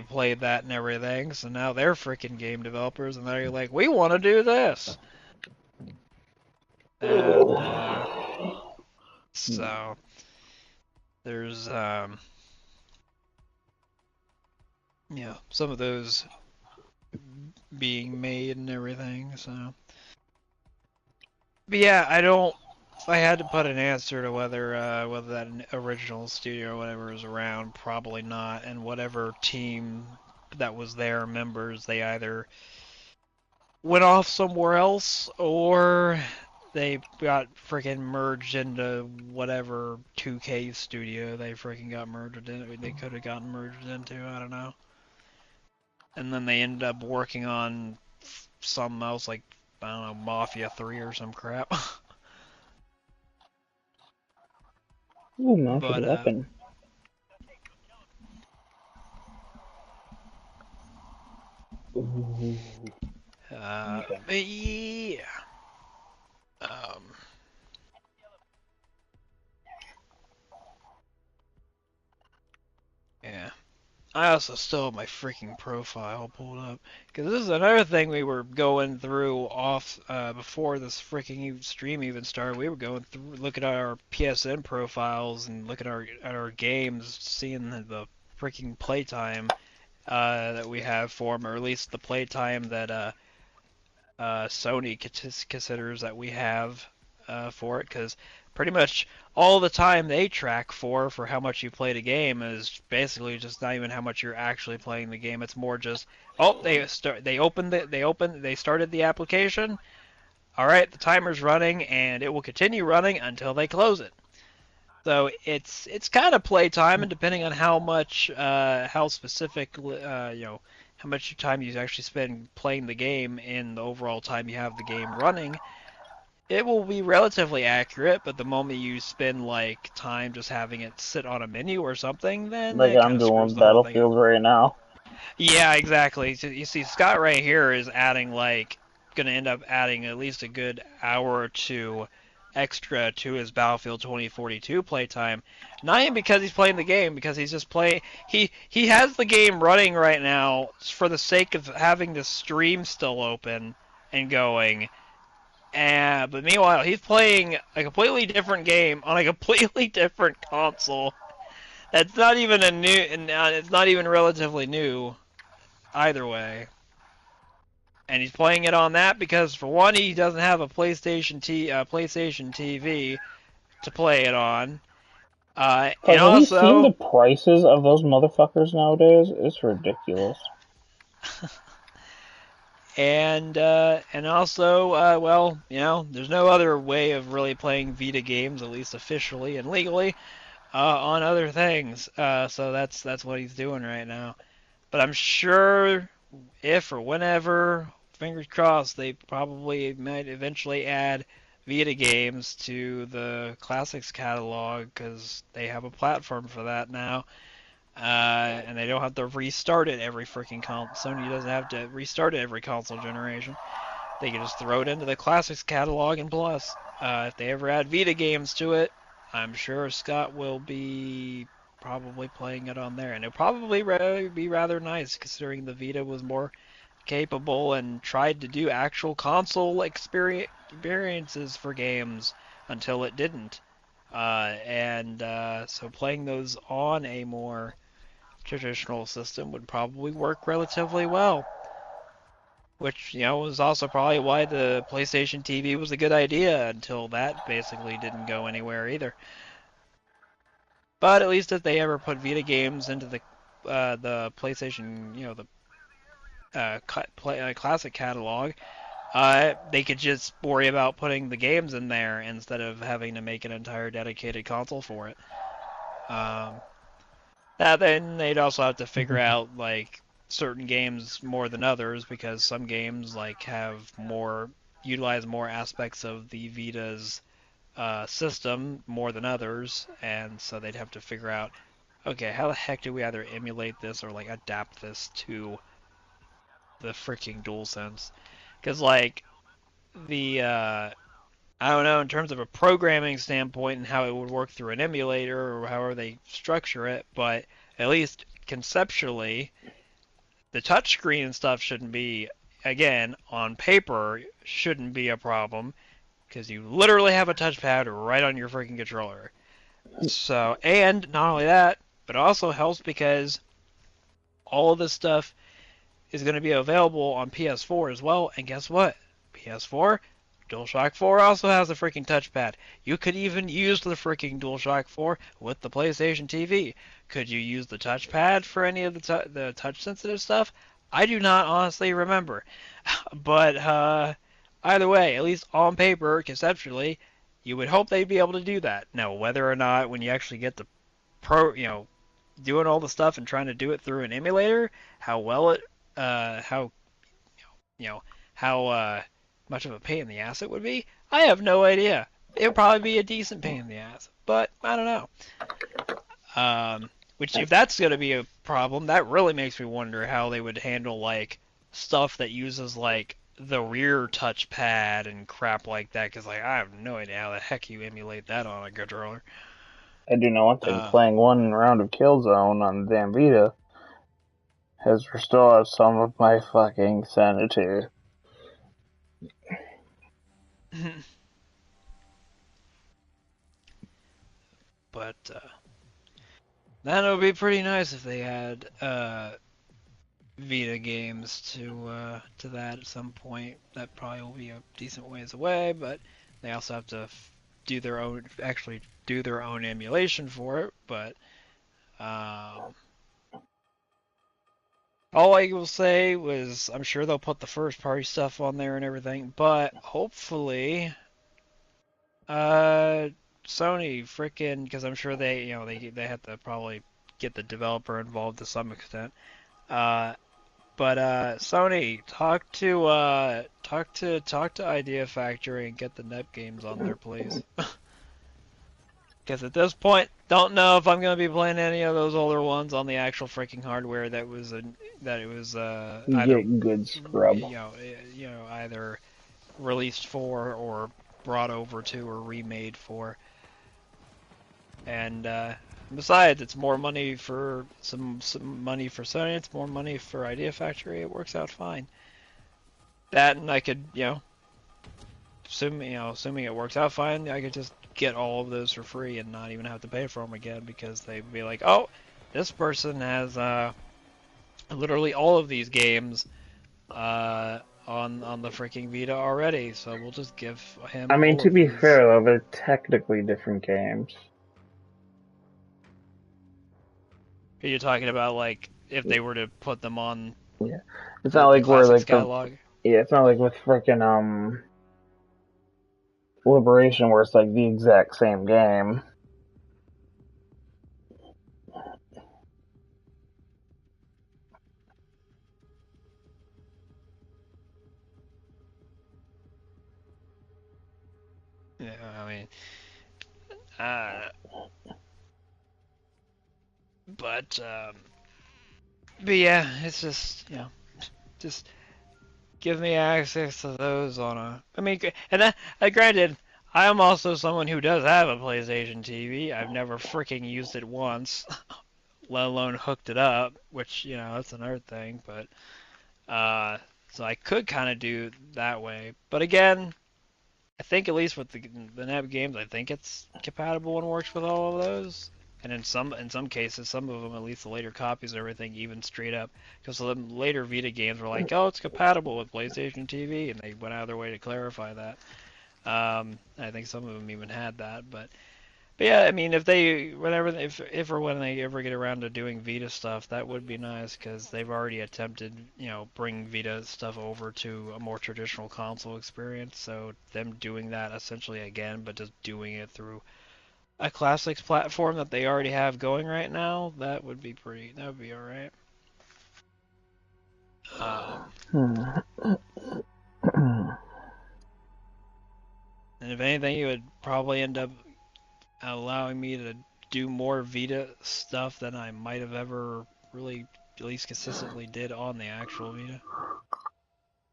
played that and everything. So now they're frickin' game developers, and they're like, we want to do this. And so there's some of those being made and everything. So, but yeah, I don't. If I had to put an answer to whether that original studio or whatever is around, probably not. And whatever team that was there, members, they either went off somewhere else or they got freaking merged into whatever 2K studio they freaking got merged in. They could have gotten merged into. I don't know. And then they ended up working on something else like, I don't know, Mafia 3 or some crap.
Ooh, mounted
But
weapon. Ooh. Okay.
but yeah. Um, yeah. I also still have my freaking profile pulled up because this is another thing we were going through off before this freaking stream even started. We were going through, looking at our PSN profiles and looking at our games, seeing the freaking playtime that we have for them, or at least the playtime that Sony considers that we have for it, because pretty much all the time they track for how much you played a game is basically just not even how much you're actually playing the game. It's more just, oh, they started the application. All right, the timer's running and it will continue running until they close it. So it's kind of playtime, and depending on how specific how much time you actually spend playing the game in the overall time you have the game running, it will be relatively accurate. But the moment you spend like time just having it sit on a menu or something, then
Like
it kind
I'm
of screws
doing
the whole thing up.
Battlefield right now.
Yeah, exactly. So you see, Scott right here is adding gonna end up adding at least a good hour or two extra to his Battlefield 2042 playtime. Not even because he's playing the game, because he's just playing. He has the game running right now for the sake of having the stream still open and going. And but meanwhile, he's playing a completely different game on a completely different console. That's not even a new, and it's not even relatively new either way. And he's playing it on that because, for one, he doesn't have a PlayStation TV to play it on, and
Cause have you seen the
also,
prices of those motherfuckers nowadays? It's ridiculous.
and also, well, there's no other way of really playing Vita games, at least officially and legally, on other things. So that's what he's doing right now. But I'm sure if or whenever, fingers crossed, they probably might eventually add Vita games to the Classics catalog because they have a platform for that now. And they don't have to restart it every freaking console. Sony doesn't have to restart it every console generation. They can just throw it into the Classics catalog, and plus, if they ever add Vita games to it, I'm sure Scott will be probably playing it on there, and it'll probably be rather nice considering the Vita was more capable and tried to do actual console experiences for games until it didn't. And so playing those on a more traditional system would probably work relatively well. Which, was also probably why the PlayStation TV was a good idea until that basically didn't go anywhere either. But at least if they ever put Vita games into the PlayStation, the classic catalog, they could just worry about putting the games in there instead of having to make an entire dedicated console for it. Um, then they'd also have to figure out like certain games more than others because some games have more utilize more aspects of the Vita's system more than others, and so they'd have to figure out, okay, how the heck do we either emulate this or adapt this to the freaking DualSense? Because the I don't know in terms of a programming standpoint and how it would work through an emulator or however they structure it, but at least conceptually, the touchscreen and stuff shouldn't be, again, on paper, shouldn't be a problem because you literally have a touchpad right on your freaking controller. So, and not only that, but it also helps because all of this stuff is going to be available on PS4 as well. And guess what? PS4, DualShock 4 also has a freaking touchpad. You could even use the freaking DualShock 4 with the PlayStation TV. Could you use the touchpad for any of the touch sensitive stuff? I do not honestly remember. But either way, at least on paper, conceptually, you would hope they'd be able to do that. Now, whether or not when you actually get the doing all the stuff and trying to do it through an emulator, how well it, how, you know, how much of a pain in the ass it would be, I have no idea. It would probably be a decent pain in the ass, but I don't know. Which, if that's going to be a problem, that really makes me wonder how they would handle, like, stuff that uses, like, the rear touchpad and crap like that, because, like, I have no idea how the heck you emulate that on a controller.
I do know one thing. Playing one round of Killzone on the damn Vita has restored some of my fucking sanity.
But, that would be pretty nice if they had, Vita games to that at some point. That probably will be a decent ways away, but they also have to do their own emulation for it. But all I will say was I'm sure they'll put the first party stuff on there and everything, but hopefully Sony frickin', because I'm sure they have to probably get the developer involved to some extent. But Sony, talk to Idea Factory and get the NEP games on there, please. Because at this point, don't know if I'm gonna be playing any of those older ones on the actual freaking hardware that was either
good scrub.
Either released for or brought over to or remade for. And besides, it's more money for some money for Sony. It's more money for Idea Factory. It works out fine. That, and I could, assuming it works out fine, I could just get all of those for free and not even have to pay for them again, because they'd be like, oh, this person has literally all of these games on the freaking Vita already, so we'll just give him.
I mean,
all
to
of
be
these.
fair though, they're technically different games.
Are you talking about, like, if they were to put them on?
Yeah, it's not like we're like
catalog.
Yeah, it's not like with frickin' Liberation where it's like the exact same game.
Yeah, I mean, but yeah, it's just just give me access to those on a. I mean, and granted, I am also someone who does have a PlayStation TV. I've never freaking used it once, let alone hooked it up, which that's another thing. But so I could kind of do that way. But again, I think at least with the NEP games, I think it's compatible and works with all of those. And in some cases, some of them, at least the later copies and everything, even straight up, because the later Vita games were like, oh, it's compatible with PlayStation TV, and they went out of their way to clarify that. I think some of them even had that, but yeah, I mean, if or when they ever get around to doing Vita stuff, that would be nice, because they've already attempted, bring Vita stuff over to a more traditional console experience. So them doing that essentially again, but just doing it through a classics platform that they already have going right now, that would be all right. And if anything, it would probably end up allowing me to do more Vita stuff than I might have ever really, at least consistently, did on the actual Vita.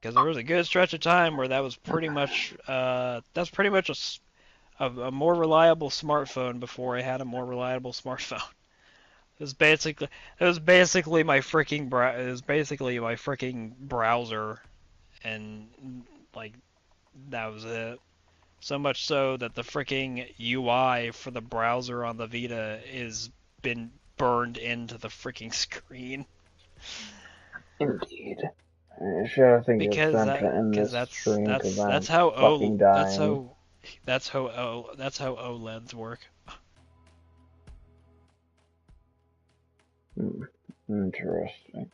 Because there was a good stretch of time where that was pretty much a more reliable smartphone before I had a more reliable smartphone. It was basically my freaking browser, and like that was it. So much so that the freaking UI for the browser on the Vita is been burned into the freaking screen.
Indeed. I sure think it's
Because
time to end this stream because I'm fucking dying.
That's how OLEDs work.
Interesting.